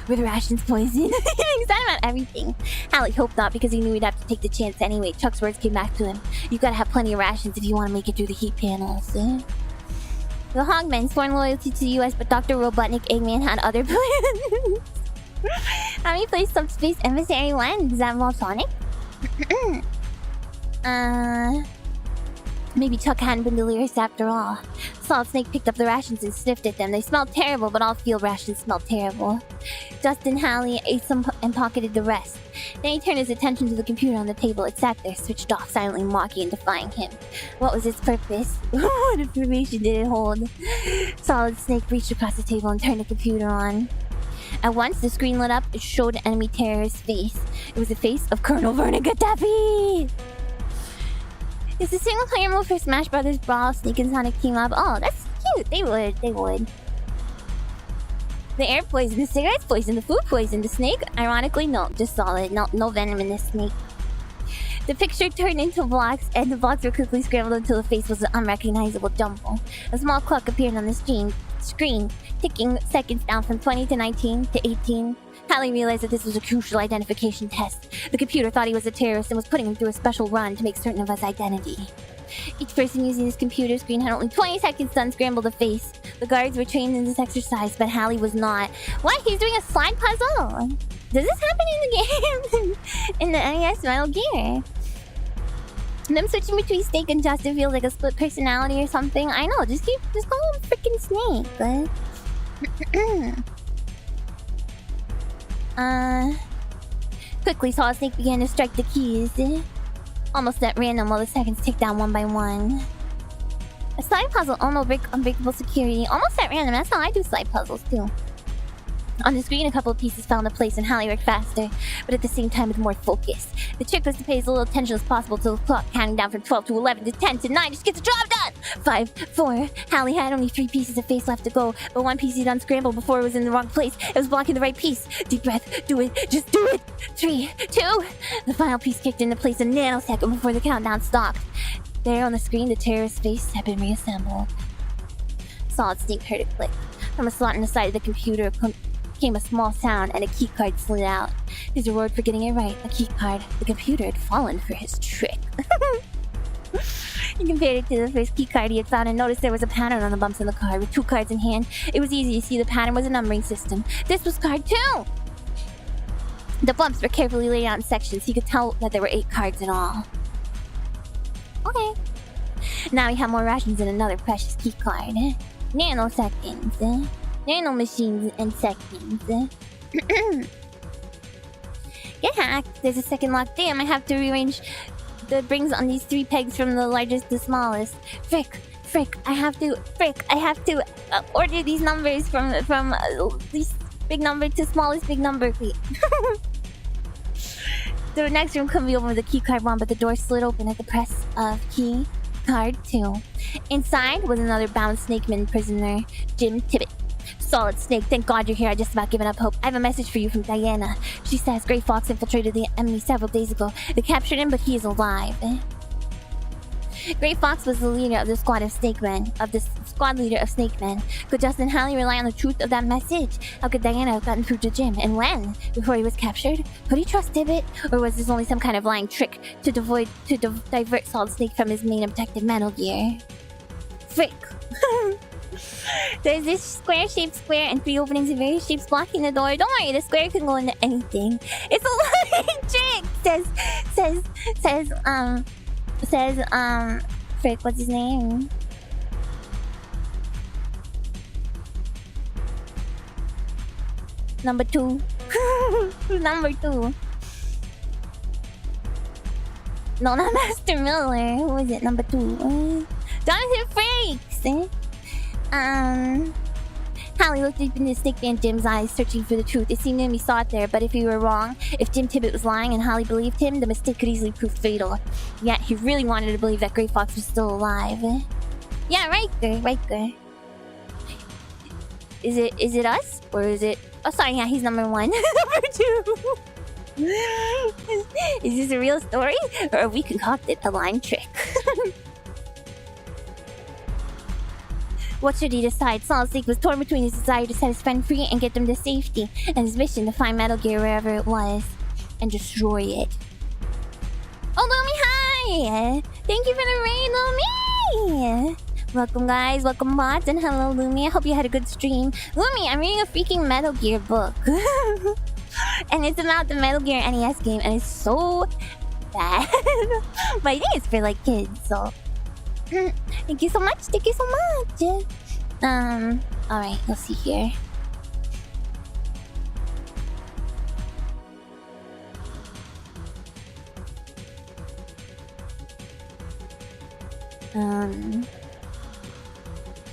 Were the rations poison? He makes that about everything. Hallie hoped not, because he knew he'd have to take the chance anyway. Chuck's words came back to him. You gotta have plenty of rations if you want to make it through the heat panels. The Hogmen sworn loyalty to the US, but Dr. Robotnik Eggman had other plans. How many plays Subspace Emissary 1? Does that involve Sonic? Maybe Chuck hadn't been delirious after all. Solid Snake picked up the rations and sniffed at them. They smelled terrible, but all field rations smelled terrible. Justin Hallie ate some and pocketed the rest. Then he turned his attention to the computer on the table. It sat there, switched off, silently mocking and defying him. What was its purpose? What information did it hold? Solid Snake reached across the table and turned the computer on. At once, the screen lit up. It showed an enemy terrorist's face. It was the face of Colonel Vernon Gaddafi! It's a single-player move for Smash Brothers Brawl. Snake and Sonic team up. Oh, that's cute. They would. The air poison, the cigarettes poison, the food poison, the snake. Ironically, no, just solid. No venom in this snake. The picture turned into blocks, and the blocks were quickly scrambled until the face was an unrecognizable jumble. A small clock appeared on the screen, ticking seconds down from 20 to 19 to 18. Hallie realized that this was a crucial identification test. The computer thought he was a terrorist and was putting him through a special run to make certain of his identity. Each person using this computer screen had only 20 seconds to unscramble the face. The guards were trained in this exercise, but Hallie was not. What? He's doing a slide puzzle? Does this happen in the game? In the NES Metal Gear? Them switching between Snake and Justin feels like a split personality or something. I know, just call him freaking Snake. Quickly, Solid Snake began to strike the keys. Almost at random while the seconds ticked down one by one. A slide puzzle. Oh no, unbreakable security. Almost at random. That's how I do slide puzzles too. On the screen, a couple of pieces fell into place and Hallie worked faster, but at the same time with more focus. The trick was to pay as little attention as possible to the clock, counting down from 12 to 11 to 10 to 9. Just get the job done! 5, 4. Hallie had only 3 pieces of face left to go, but one piece he'd unscrambled before it was in the wrong place. It was blocking the right piece. Deep breath. Do it. Just do it. 3, 2. The final piece kicked into place a nanosecond before the countdown stopped. There on the screen, the terrorist's face had been reassembled. Solid Snake heard it click. From a slot in the side of the computer came a small sound and a keycard slid out. His reward for getting it right, a keycard. The computer had fallen for his trick. He compared it to the first keycard he had found and noticed there was a pattern on the bumps in the card. With 2 cards in hand, it was easy to see the pattern was a numbering system. This was card 2! The bumps were carefully laid out in sections so he could tell that there were 8 cards in all. Okay. Now we have more rations and another precious keycard. Nanoseconds. Nano machines and seconds. Get hacked. There's a second lock. Damn, I have to rearrange the rings on these 3 pegs from the largest to smallest. Frick. I have to order these numbers from least big number to smallest big number. Wait. The next room couldn't be opened with a keycard 1, but the door slid open at the press of key card 2. Inside was another bound snakeman prisoner, Jim Tibbet. Solid Snake, thank God you're here. I just about given up hope. I have a message for you from Diana. She says Grey Fox infiltrated the enemy several days ago. They captured him, but he is alive. Grey Fox was the leader of the squad of snakemen. Could Justin Hallie rely on the truth of that message? How could Diana have gotten through to Jim? And when? Before he was captured? Could he trust Tibbet? Or was this only some kind of lying trick to divert Solid Snake from his main objective, Metal Gear? Frick. There's this square-shaped square and 3 openings in various shapes blocking the door. Don't worry, the square can go into anything. It's a lying trick! Says, frick, what's his name? Number 2. Number 2. No, not Master Miller. Who is it? Number 2. Jonathan Frakes! Hallie looked deep into Snake Man Jim's eyes, searching for the truth. It seemed to him he saw it there, but if he were wrong, if Jim Tibbet was lying and Hallie believed him, the mistake could easily prove fatal. Yet he really wanted to believe that Grey Fox was still alive. Yeah, Riker. Is it us? Or is it... Oh, sorry, yeah, he's number 1. Number 2! Is this a real story? Or have we concocted a lying trick? What should he decide? Solid Snake was torn between his desire to set his friend free and get them to safety, and his mission to find Metal Gear wherever it was, and destroy it. Oh, Lumi, hi! Thank you for the raid, Lumi! Welcome, guys. Welcome, bots, and hello, Lumi. I hope you had a good stream. Lumi, I'm reading a freaking Metal Gear book. And it's about the Metal Gear NES game, and it's so bad. But I think it's for, like, kids, so... Thank you so much. Alright, let's see here.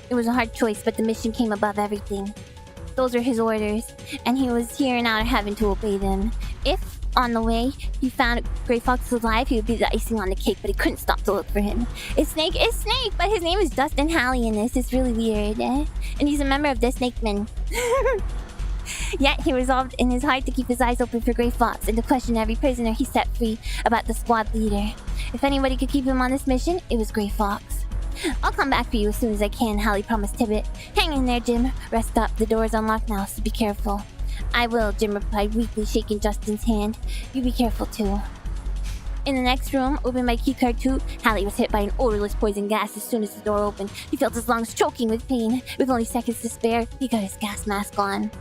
It was a hard choice, but the mission came above everything. Those were his orders, and he was here and out of heaven to obey them. If on the way he found Grey Fox alive, he would be the icing on the cake, but he couldn't stop to look for him. It's Snake, but his name is Justin Hallie in this. It's really weird, And he's a member of the Snakemen. Yet he resolved in his heart to keep his eyes open for Grey Fox and to question every prisoner he set free about the squad leader. If anybody could keep him on this mission, it was Grey Fox. I'll come back for you as soon as I can, Hallie promised Tibbet. Hang in there, Jim. Rest up. The door is unlocked now, so be careful. I will, Jim replied, weakly shaking Justin's hand. You be careful, too. In the next room, opened by keycard 2, Hallie was hit by an odorless poison gas as soon as the door opened. He felt his lungs choking with pain. With only seconds to spare, he got his gas mask on.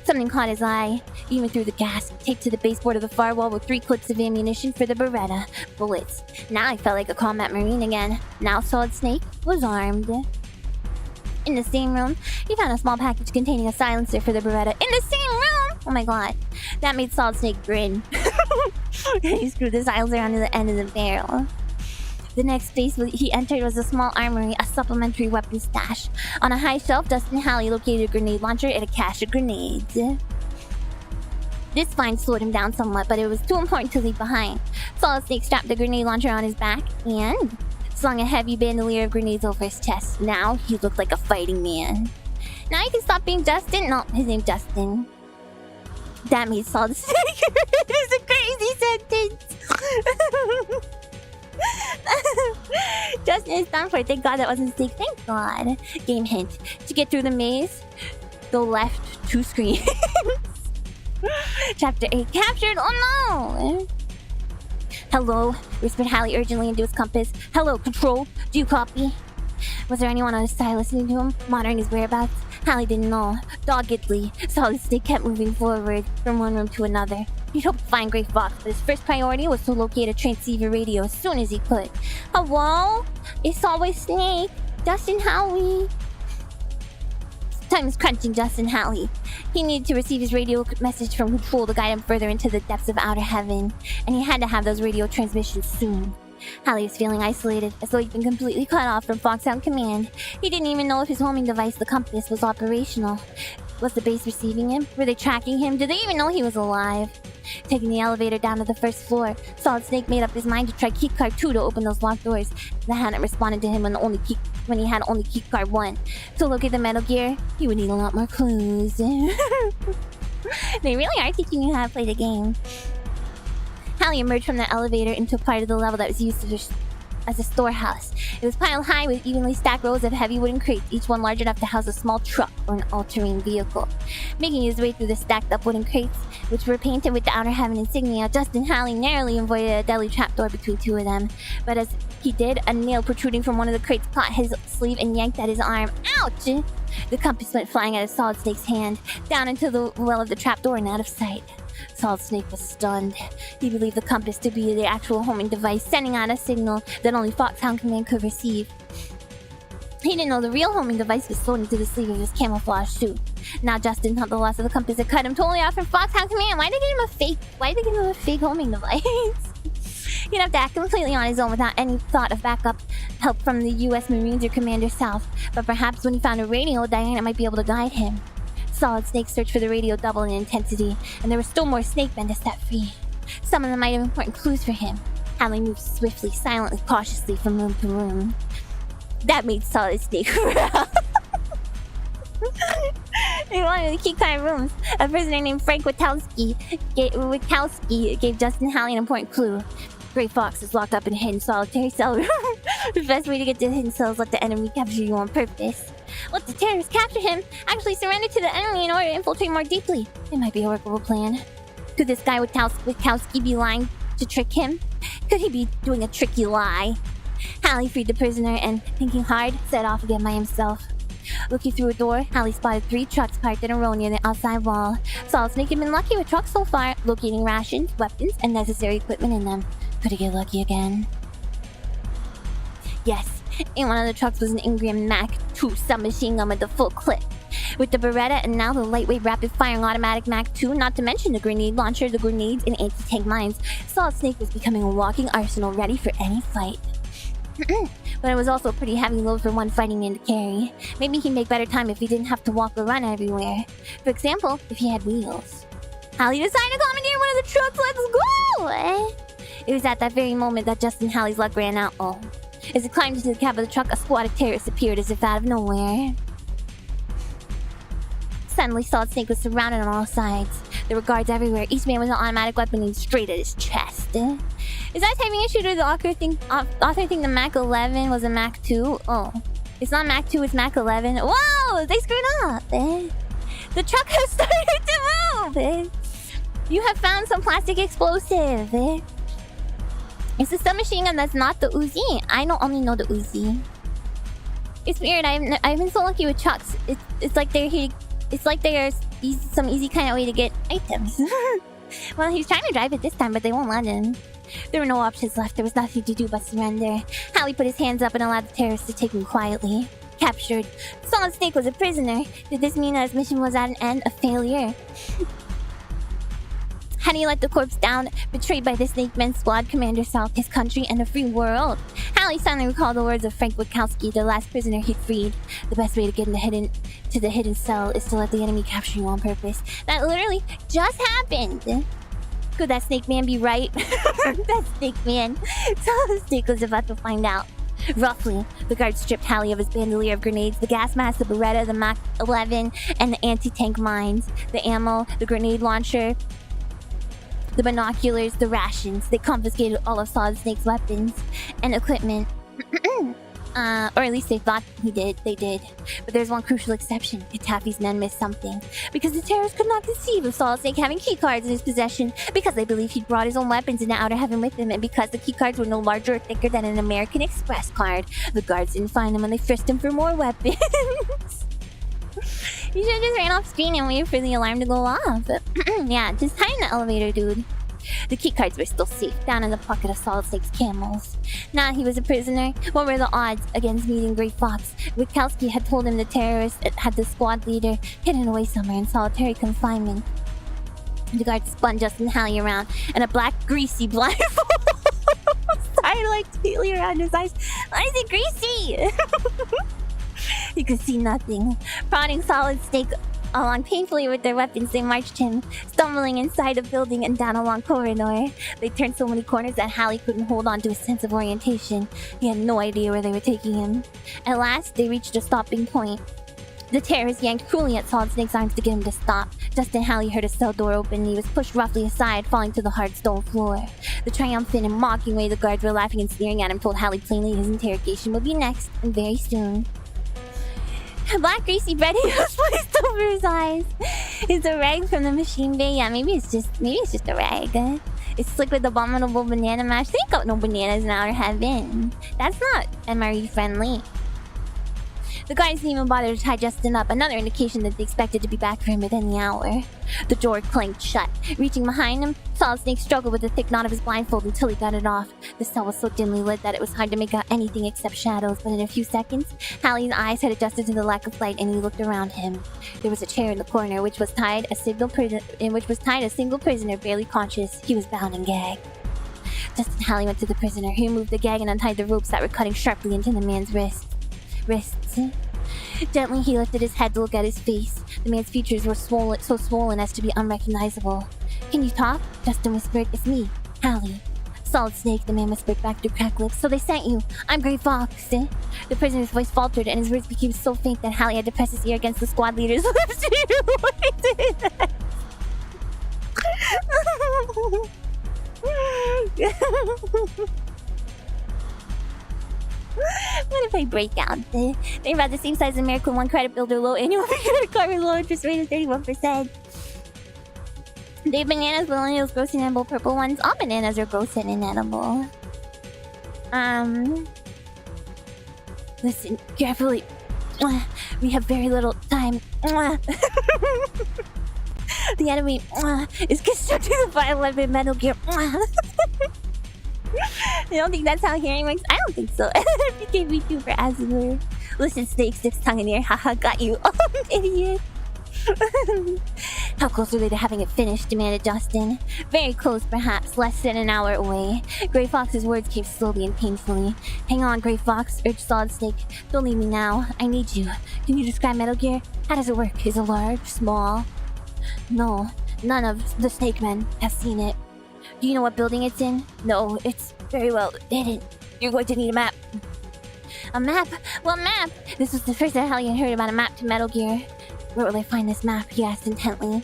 Something caught his eye. Even through the gas, taped to the baseboard of the firewall were 3 clips of ammunition for the Beretta. Bullets. Now I felt like a combat marine again. Now Solid Snake was armed. In the same room, he found a small package containing a silencer for the Beretta. In the same room! Oh my god. That made Solid Snake grin. He screwed the silencer onto the end of the barrel. The next space he entered was a small armory, a supplementary weapon stash. On a high shelf, Dustin Halley located a grenade launcher and a cache of grenades. This find slowed him down somewhat, but it was too important to leave behind. Solid Snake strapped the grenade launcher on his back and slung a heavy bandolier of grenades over his chest. Now he looked like a fighting man. Now you can stop being Dustin. No, his name's Dustin. That made Solid Snake. It's a crazy sentence. Justin is done for. Thank God that wasn't Snake. Thank God. Game hint. To get through the maze, go left 2 screens. Chapter 8. Captured? Oh no! Hello, whispered Halley urgently into his compass. Hello, Control. Do you copy? Was there anyone on his side listening to him, monitoring his whereabouts? Halley didn't know. Doggedly, Solid Snake kept moving forward from one room to another. He'd hoped to find Gray Fox, but his first priority was to locate a transceiver radio as soon as he could. Hello? It's always Snake. Dustin Halley. Time was crunching Dustin Halley. He needed to receive his radio message from Control to guide him further into the depths of outer heaven, and he had to have those radio transmissions soon. Halley was feeling isolated, as though he'd been completely cut off from Foxhound Command. He didn't even know if his homing device, the compass, was operational. Was the base receiving him? Were they tracking him? Did they even know he was alive? Taking the elevator down to the first floor, Solid Snake made up his mind to try keycard 2 to open those locked doors that hadn't responded to him when he had only keycard 1. To locate the Metal Gear, he would need a lot more clues. They really are teaching you how to play the game. Halley emerged from the elevator into a part of the level that was used as a storehouse. It was piled high with evenly stacked rows of heavy wooden crates, each one large enough to house a small truck or an all-terrain vehicle. Making his way through the stacked up wooden crates, which were painted with the Outer Heaven insignia, Justin Halley narrowly avoided a deadly trapdoor between 2 of them. But as he did, a nail protruding from one of the crates caught his sleeve and yanked at his arm. Ouch! The compass went flying out of Solid Snake's hand, down into the well of the trapdoor and out of sight. Solid Snake was stunned. He believed the compass to be the actual homing device, sending out a signal that only Foxhound Command could receive. He didn't know the real homing device was sewn into the sleeve of his camouflage suit. Now Justin thought the loss of the compass had cut him totally off from Foxhound Command. Why'd they give him a fake homing device? He'd have to act completely on his own without any thought of backup help from the US Marines or Commander South. But perhaps when he found a radio, Diana might be able to guide him. Solid Snake searched for the radio double in intensity, and there were still more snake men to set free. Some of them might have important clues for him. Halley moved swiftly, silently, cautiously from room to room. That made Solid Snake growl. In one of the keycard rooms, a prisoner named Frank Witowski gave Justin Halley an important clue. Gray Fox is locked up in a hidden solitary cell room. The best way to get to the hidden cell is let the enemy capture you on purpose. Let the terrorists capture him, actually surrender to the enemy in order to infiltrate more deeply. It might be a workable plan. Could this guy Witowski be lying to trick him? Could he be doing a tricky lie? Halley freed the prisoner and, thinking hard, set off again by himself. Looking through a door, Halley spotted 3 trucks parked in a row near the outside wall. Solid Snake had been lucky with trucks so far, locating rations, weapons, and necessary equipment in them. Could he get lucky again? Yes, in one of the trucks was an Ingram Mac 2 submachine gun with a full clip. With the Beretta and now the lightweight rapid-firing automatic Mac 2, not to mention the grenade launcher, the grenades, and anti-tank mines, Solid Snake was becoming a walking arsenal ready for any fight. But it was also a pretty heavy load for one fighting man to carry. Maybe he'd make better time if he didn't have to walk or run everywhere. For example, if he had wheels. Halley decided to commandeer one of the trucks. Let's go! It was at that very moment that Justin Halley's luck ran out. As he climbed into the cab of the truck, a squad of terrorists appeared as if out of nowhere. Suddenly, Solid Snake was surrounded on all sides. There were guards everywhere. Each man with an automatic weapon aimed straight at his chest. Is that typing issue or the author think the Mac 11 was a Mac 2? Oh. It's not Mac 2, it's Mac 11. Whoa! They screwed up! The truck has started to move! You have found some plastic explosive! It's a submachine gun that's not the Uzi. I don't only know the Uzi. It's weird. I've been so lucky with trucks. It's like there's some easy kind of way to get items. Well, he's trying to drive it this time, but they won't let him. There were no options left. There was nothing to do but surrender. Halley put his hands up and allowed the terrorists to take him quietly. Captured. Solid Snake was a prisoner. Did this mean that his mission was at an end? A failure? Had he let the corpse down, betrayed by the Snake Men squad commander South, his country, and the free world? Hallie suddenly recalled the words of Frank Wachowski, the last prisoner he'd freed. The best way to get to the hidden cell is to let the enemy capture you on purpose. That literally just happened. Could that Snake Man be right? That Snake Man. So the Snake was about to find out. Roughly, the guards stripped Hallie of his bandolier of grenades, the gas mask, the Beretta, the Mach 11, and the anti-tank mines, the ammo, the grenade launcher, the binoculars, the rations. They confiscated all of Solid Snake's weapons and equipment. Or at least they thought they did. But there's one crucial exception. Taffy's men missed something. Because the terrorists could not conceive of Solid Snake having keycards in his possession. Because they believed he'd brought his own weapons into Outer Heaven with him. And because the keycards were no larger or thicker than an American Express card. The guards didn't find them and they frisked him for more weapons. You should've just ran off screen and waited for the alarm to go off. Yeah, just hide in the elevator, dude. The keycards were still safe, down in the pocket of Solid Snake's camels. Now he was a prisoner. What were the odds against meeting Grey Fox? Wachowski had told him the terrorist had the squad leader hidden away somewhere in solitary confinement. The guards spun Justin Hallie around, and a black, greasy blindfold started like tightly around his eyes. Why is it greasy? He could see nothing. Prodding Solid Snake along painfully with their weapons, they marched him, stumbling inside a building and down a long corridor. They turned so many corners that Hallie couldn't hold on to a sense of orientation. He had no idea where they were taking him. At last, they reached a stopping point. The terrorists yanked cruelly at Solid Snake's arms to get him to stop. Justin Hallie heard a cell door open and he was pushed roughly aside, falling to the hard stone floor. The triumphant and mocking way the guards were laughing and sneering at him told Hallie plainly his interrogation would be next, and very soon. Black greasy bread he was placed over his eyes. It's a rag from the machine bay. Yeah, maybe it's just a rag. It's slick with abominable banana mash. They ain't got no bananas in Outer Heaven. That's not MRE friendly. The guards didn't even bother to tie Justin up, another indication that they expected to be back for him within the hour. The door clanked shut. Reaching behind him, Solid Snake struggled with the thick knot of his blindfold until he got it off. The cell was so dimly lit that it was hard to make out anything except shadows, but in a few seconds, Hallie's eyes had adjusted to the lack of light and he looked around him. There was a chair in the corner in which was tied a single prisoner barely conscious. He was bound and gagged. Justin Hallie went to the prisoner. He removed the gag and untied the ropes that were cutting sharply into the man's wrists. Gently, he lifted his head to look at his face. The man's features were so swollen as to be unrecognizable. "Can you talk?" Justin whispered. "It's me, Hallie." "Solid Snake," the man whispered back through cracked lips. "So they sent you. I'm Grey Fox." The prisoner's voice faltered and his words became so faint that Hallie had to press his ear against the squad leader's lips to hear what he did. What if I break out? They're about the same size as American One credit builder, low annual credit card with low interest rate of 31%. They bananas, but only those gross and edible purple ones. All bananas are gross and inedible. Listen carefully. We have very little time. The enemy is constructing the bioweapon Metal Gear. You don't think that's how hearing works? I don't think so. He gave me 2 for Azure. Listen, Snake sticks tongue in your haha, got you. Oh, idiot. How close are they to having it finished? Demanded Justin. Very close, perhaps. Less than an hour away. Grey Fox's words came slowly and painfully. Hang on, Grey Fox, urged Solid Snake. Don't leave me now. I need you. Can you describe Metal Gear? How does it work? Is it large? Small? No. None of the Snake Men have seen it. Do you know what building it's in? No, it's very well hidden. You're going to need a map. A map? What map? This was the first that Hallie had heard about a map to Metal Gear. Where will I find this map? He asked intently.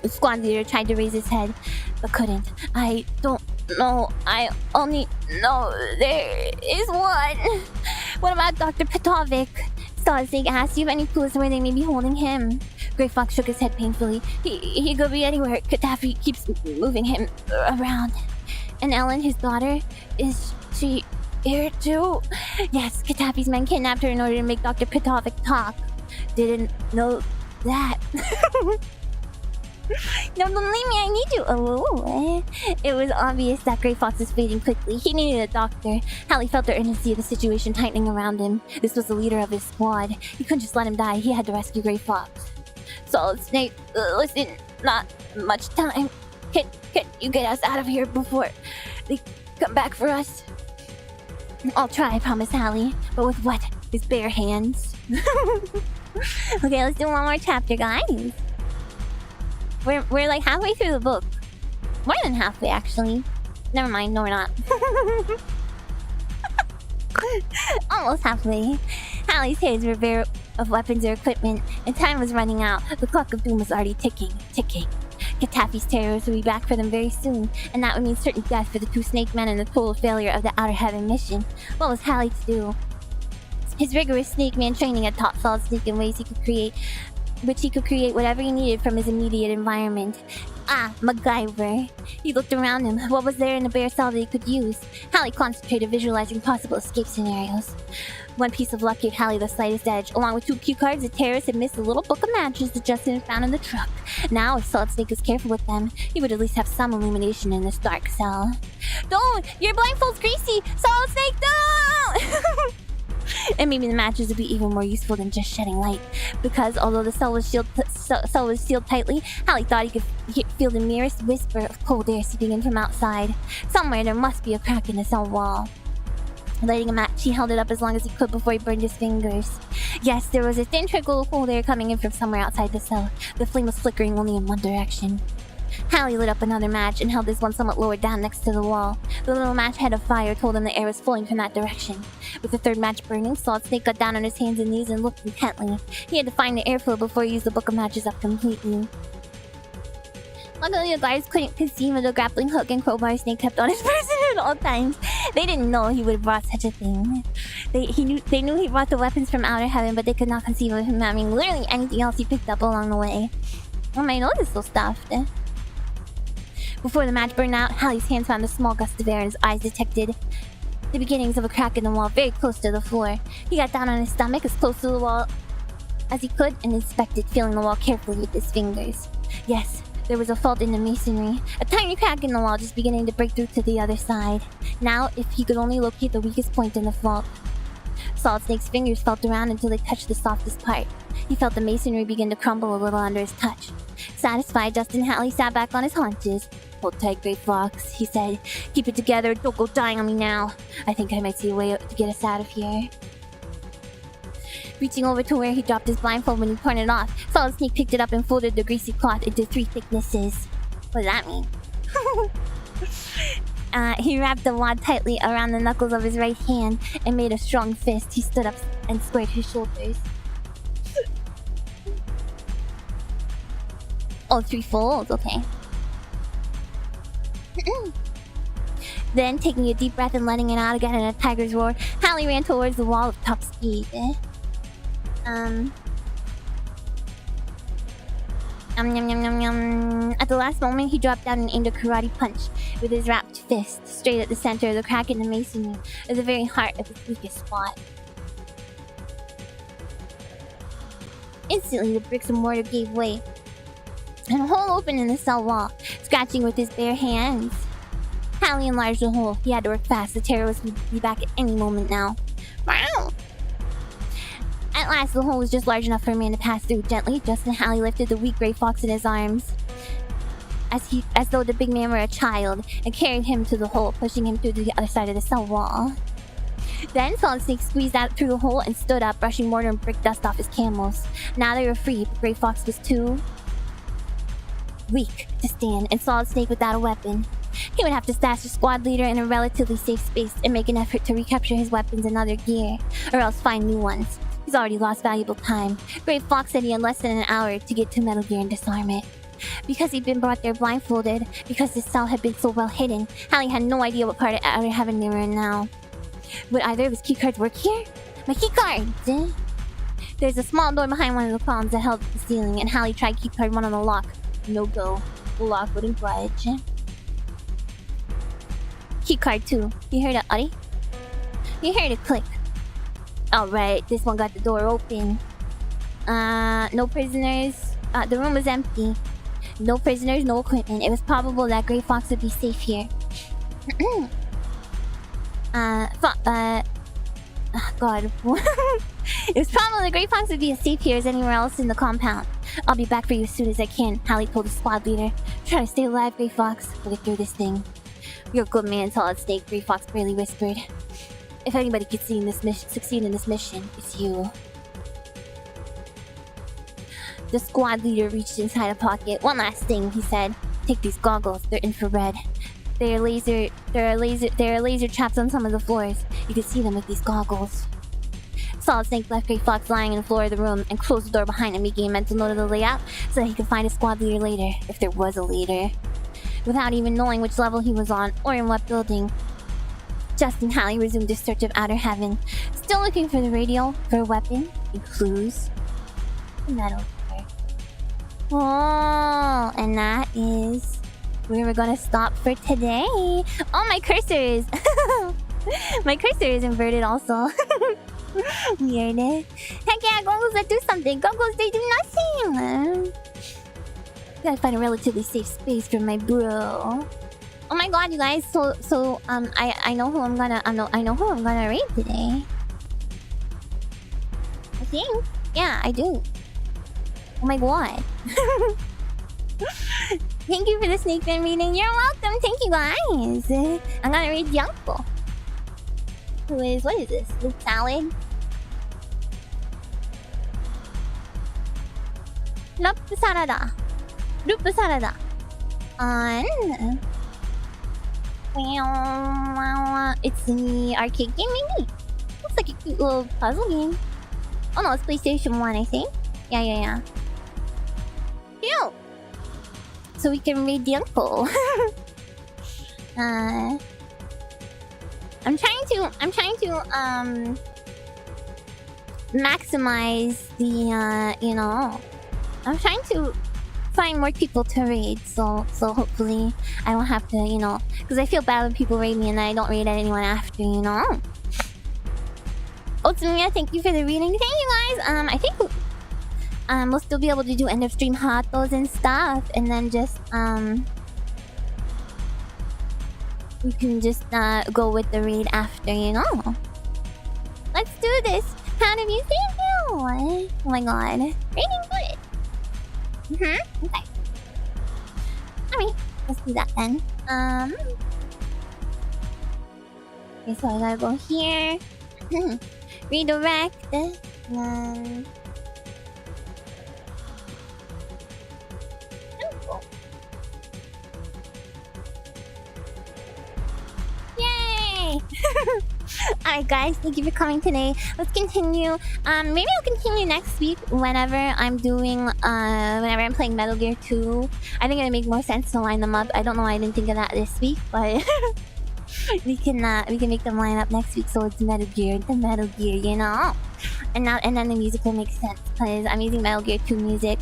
The squad leader tried to raise his head, but couldn't. I don't know. I only know there is one. What about Dr. Petrovic? Solid Snake asked. Do you have any clues where they may be holding him? Grey Fox shook his head painfully. He could be anywhere. Gaddafi keeps moving him around. And Ellen, his daughter, is she here too? Yes, Gaddafi's men kidnapped her in order to make Dr. Petrovic talk. Didn't know that. No, don't leave me, I need you. Oh, it was obvious that Grey Fox was fading quickly. He needed a doctor. Hallie felt the urgency of the situation tightening around him. This was the leader of his squad. He couldn't just let him die. He had to rescue Grey Fox. Solid Snake, listen, not much time. Can you get us out of here before they come back for us? I'll try, promised Hallie. But with what? His bare hands. Okay, let's do one more chapter, guys. We're like halfway through the book. More than halfway, actually. Never mind, no we're not. Almost halfway. Hallie's hands were bare of weapons or equipment, and time was running out. The clock of doom was already ticking. Katafi's terrors would be back for them very soon, and that would mean certain death for the two snake men and the total failure of the Outer Heaven mission. What was Hallie to do? His rigorous snake man training had taught Solid Snake in ways he could create whatever he needed from his immediate environment. Ah, MacGyver. He looked around him. What was there in the bare cell that he could use? Hallie concentrated, visualizing possible escape scenarios. One piece of luck gave Hallie the slightest edge. Along with 2 cue cards, the terrorists had missed a little book of matches that Justin had found in the truck. Now, if Solid Snake was careful with them, he would at least have some illumination in this dark cell. Don't! Your blindfold's greasy! Solid Snake, don't! And maybe the matches would be even more useful than just shedding light. Because although the cell was sealed tightly, Hallie thought he could feel the merest whisper of cold air seeping in from outside. Somewhere there must be a crack in the cell wall. Lighting a match, he held it up as long as he could before he burned his fingers. Yes, there was a thin trickle of cold air coming in from somewhere outside the cell. The flame was flickering only in one direction. Hallie lit up another match and held this one somewhat lower down next to the wall. The little match head of fire told him the air was flowing from that direction. With the third match burning, Solid Snake got down on his hands and knees and looked intently. He had to find the airflow before he used the book of matches up completely. Luckily, the guards couldn't conceive of the grappling hook and crowbar Snake kept on his person at all times. They didn't know he would have brought such a thing. They knew he brought the weapons from Outer Heaven, but they could not conceive of him having literally anything else he picked up along the way. What might know this little stuff? Before the match burned out, Hallie's hands found a small gust of air and his eyes detected the beginnings of a crack in the wall very close to the floor. He got down on his stomach as close to the wall as he could and inspected, feeling the wall carefully with his fingers. Yes, there was a fault in the masonry, a tiny crack in the wall just beginning to break through to the other side. Now, if he could only locate the weakest point in the fault. Solid Snake's fingers felt around until they touched the softest part. He felt the masonry begin to crumble a little under his touch. Satisfied, Justin Hallie sat back on his haunches. "Hold tight, Great Fox," he said. "Keep it together, don't go dying on me now. I think I might see a way to get us out of here." Reaching over to where he dropped his blindfold when he torn it off, Solid Snake picked it up and folded the greasy cloth into 3 thicknesses. What does that mean? He wrapped the wad tightly around the knuckles of his right hand and made a strong fist. He stood up and squared his shoulders. Oh, 3 folds, okay. Then, taking a deep breath and letting it out again in a tiger's roar, Hallie ran towards the wall at top speed. At the last moment, he dropped down and aimed a karate punch with his wrapped fist straight at the center of the crack in the masonry, at the very heart of his weakest spot. Instantly, the bricks and mortar gave way, and a hole opened in the cell wall, scratching with his bare hands. Hallie enlarged the hole. He had to work fast. The terrorists would be back at any moment now. Wow! At last, the hole was just large enough for a man to pass through. Gently, Justin Hallie lifted the weak gray fox in his arms, as though the big man were a child, and carried him to the hole, pushing him through to the other side of the cell wall. Then, Solid Snake squeezed out through the hole and stood up, brushing mortar and brick dust off his camels. Now they were free, but Gray Fox was too weak to stand, and Solid Snake without a weapon. He would have to stash the squad leader in a relatively safe space and make an effort to recapture his weapons and other gear, or else find new ones. He's already lost valuable time. Gray Fox said he had less than an hour to get to Metal Gear and disarm it. Because he'd been brought there blindfolded, because the cell had been so well hidden, Hallie had no idea what part of Outer Heaven they were in now. Would either of his keycards work here? My keycards! There's a small door behind one of the columns that held the ceiling, and Hallie tried keycard 1 on the lock. No go. The lock wouldn't budge. Keycard 2. You heard it, Adi? You heard it click. Alright, this one got the door open. No prisoners. The room was empty. No prisoners, no equipment. It was probable that Gray Fox would be safe here. God. It was probable that Gray Fox would be as safe here as anywhere else in the compound. I'll be back for you as soon as I can, Hallie told the squad leader. Try to stay alive, Gray Fox. We'll get through this thing. You're a good man, Solid Snake, Gray Fox barely whispered. If anybody could succeed in this mission, it's you. The squad leader reached inside a pocket. One last thing, he said. Take these goggles, they're infrared. There are laser traps on some of the floors. You can see them with these goggles. Solid Snake left Gray Fox lying on the floor of the room and closed the door behind him, making a mental note of the layout so that he could find a squad leader later, if there was a leader. Without even knowing which level he was on or in what building, Justin Halley resumed his search of outer heaven, still looking for the radio, for a weapon, and clues. The metal. Oh, and that is where we're gonna stop for today. Oh, my cursor is my cursor is inverted also. Weird. Heck yeah, goggles that do something. Goggles, they do nothing. Gotta find a relatively safe space for my bro. Oh my god, you guys! I know who I'm gonna raid today. I think, yeah, I do. Oh my god. Thank you for the snake fan reading. You're welcome. Thank you guys. I'm gonna read the uncle. Who is, what is this? Luke Salad? Lupu Sarada. Lupu Sarada. On... It's the arcade game maybe? Looks like a cute little puzzle game. Oh no, it's PlayStation 1 I think. Yeah. Cute! So we can read the uncle. I'm trying to maximize the you know, I'm trying to find more people to raid, so hopefully I don't have to, you know, because I feel bad when people raid me and I don't raid anyone after, you know. Ultimately, thank you for the reading. Thank you guys. I think we'll still be able to do end of stream hotos and stuff, and then just we can just go with the raid after, you know. Let's do this. How did you think you? Oh my god, raiding good. Okay. Alright, let's do that then. Okay, so I gotta go here. Redirect. Yay! Alright guys, thank you for coming today. Let's continue. Maybe I'll continue next week whenever I'm doing whenever I'm playing Metal Gear 2. I think it'll make more sense to line them up. I don't know why I didn't think of that this week, but we can make them line up next week so it's Metal Gear, you know? And then the music will make sense because I'm using Metal Gear 2 music.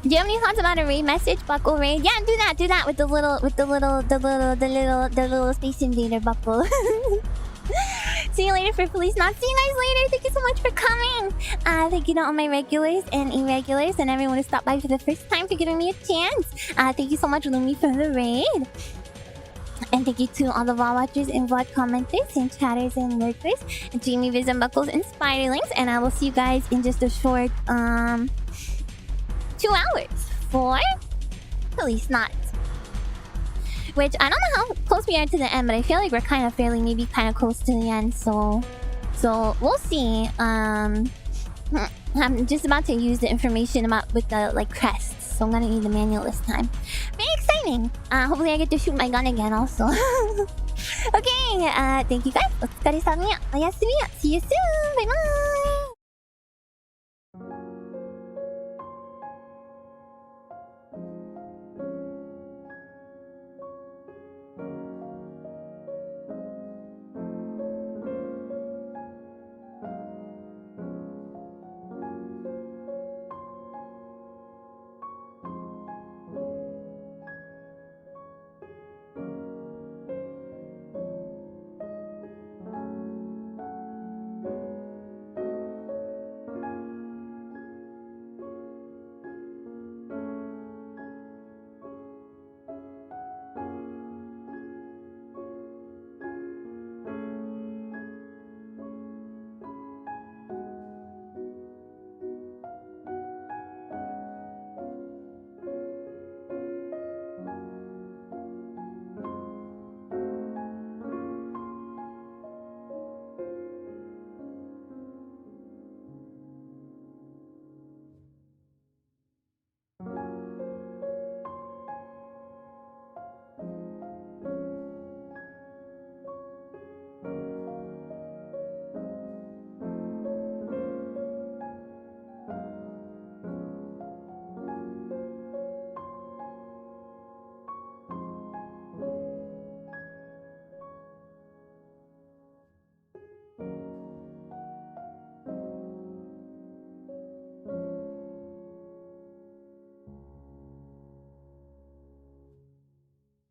Do you have any thoughts about a raid message? Buckle raid? Yeah, do that with the little Space Invader buckle. See you later for Police Not. See you guys later. Thank you so much for coming. Thank you to all my regulars and irregulars and everyone who stopped by for the first time for giving me a chance. Thank you so much, Lumi, for the raid. And thank you to all the VOD watchers and VOD commenters and chatters and lurkers and Jamie Viz and Buckles and Spiderlings. And I will see you guys in just a short 2 hours for Police Not. Which I don't know how close we are to the end, but I feel like we're kind of maybe kind of close to the end. So we'll see. I'm just about to use the information with the crests, so I'm gonna need the manual this time. Very exciting. Hopefully I get to shoot my gun again also. Okay. Thank you guys. お疲れ様。おやすみ。See you soon. Bye bye.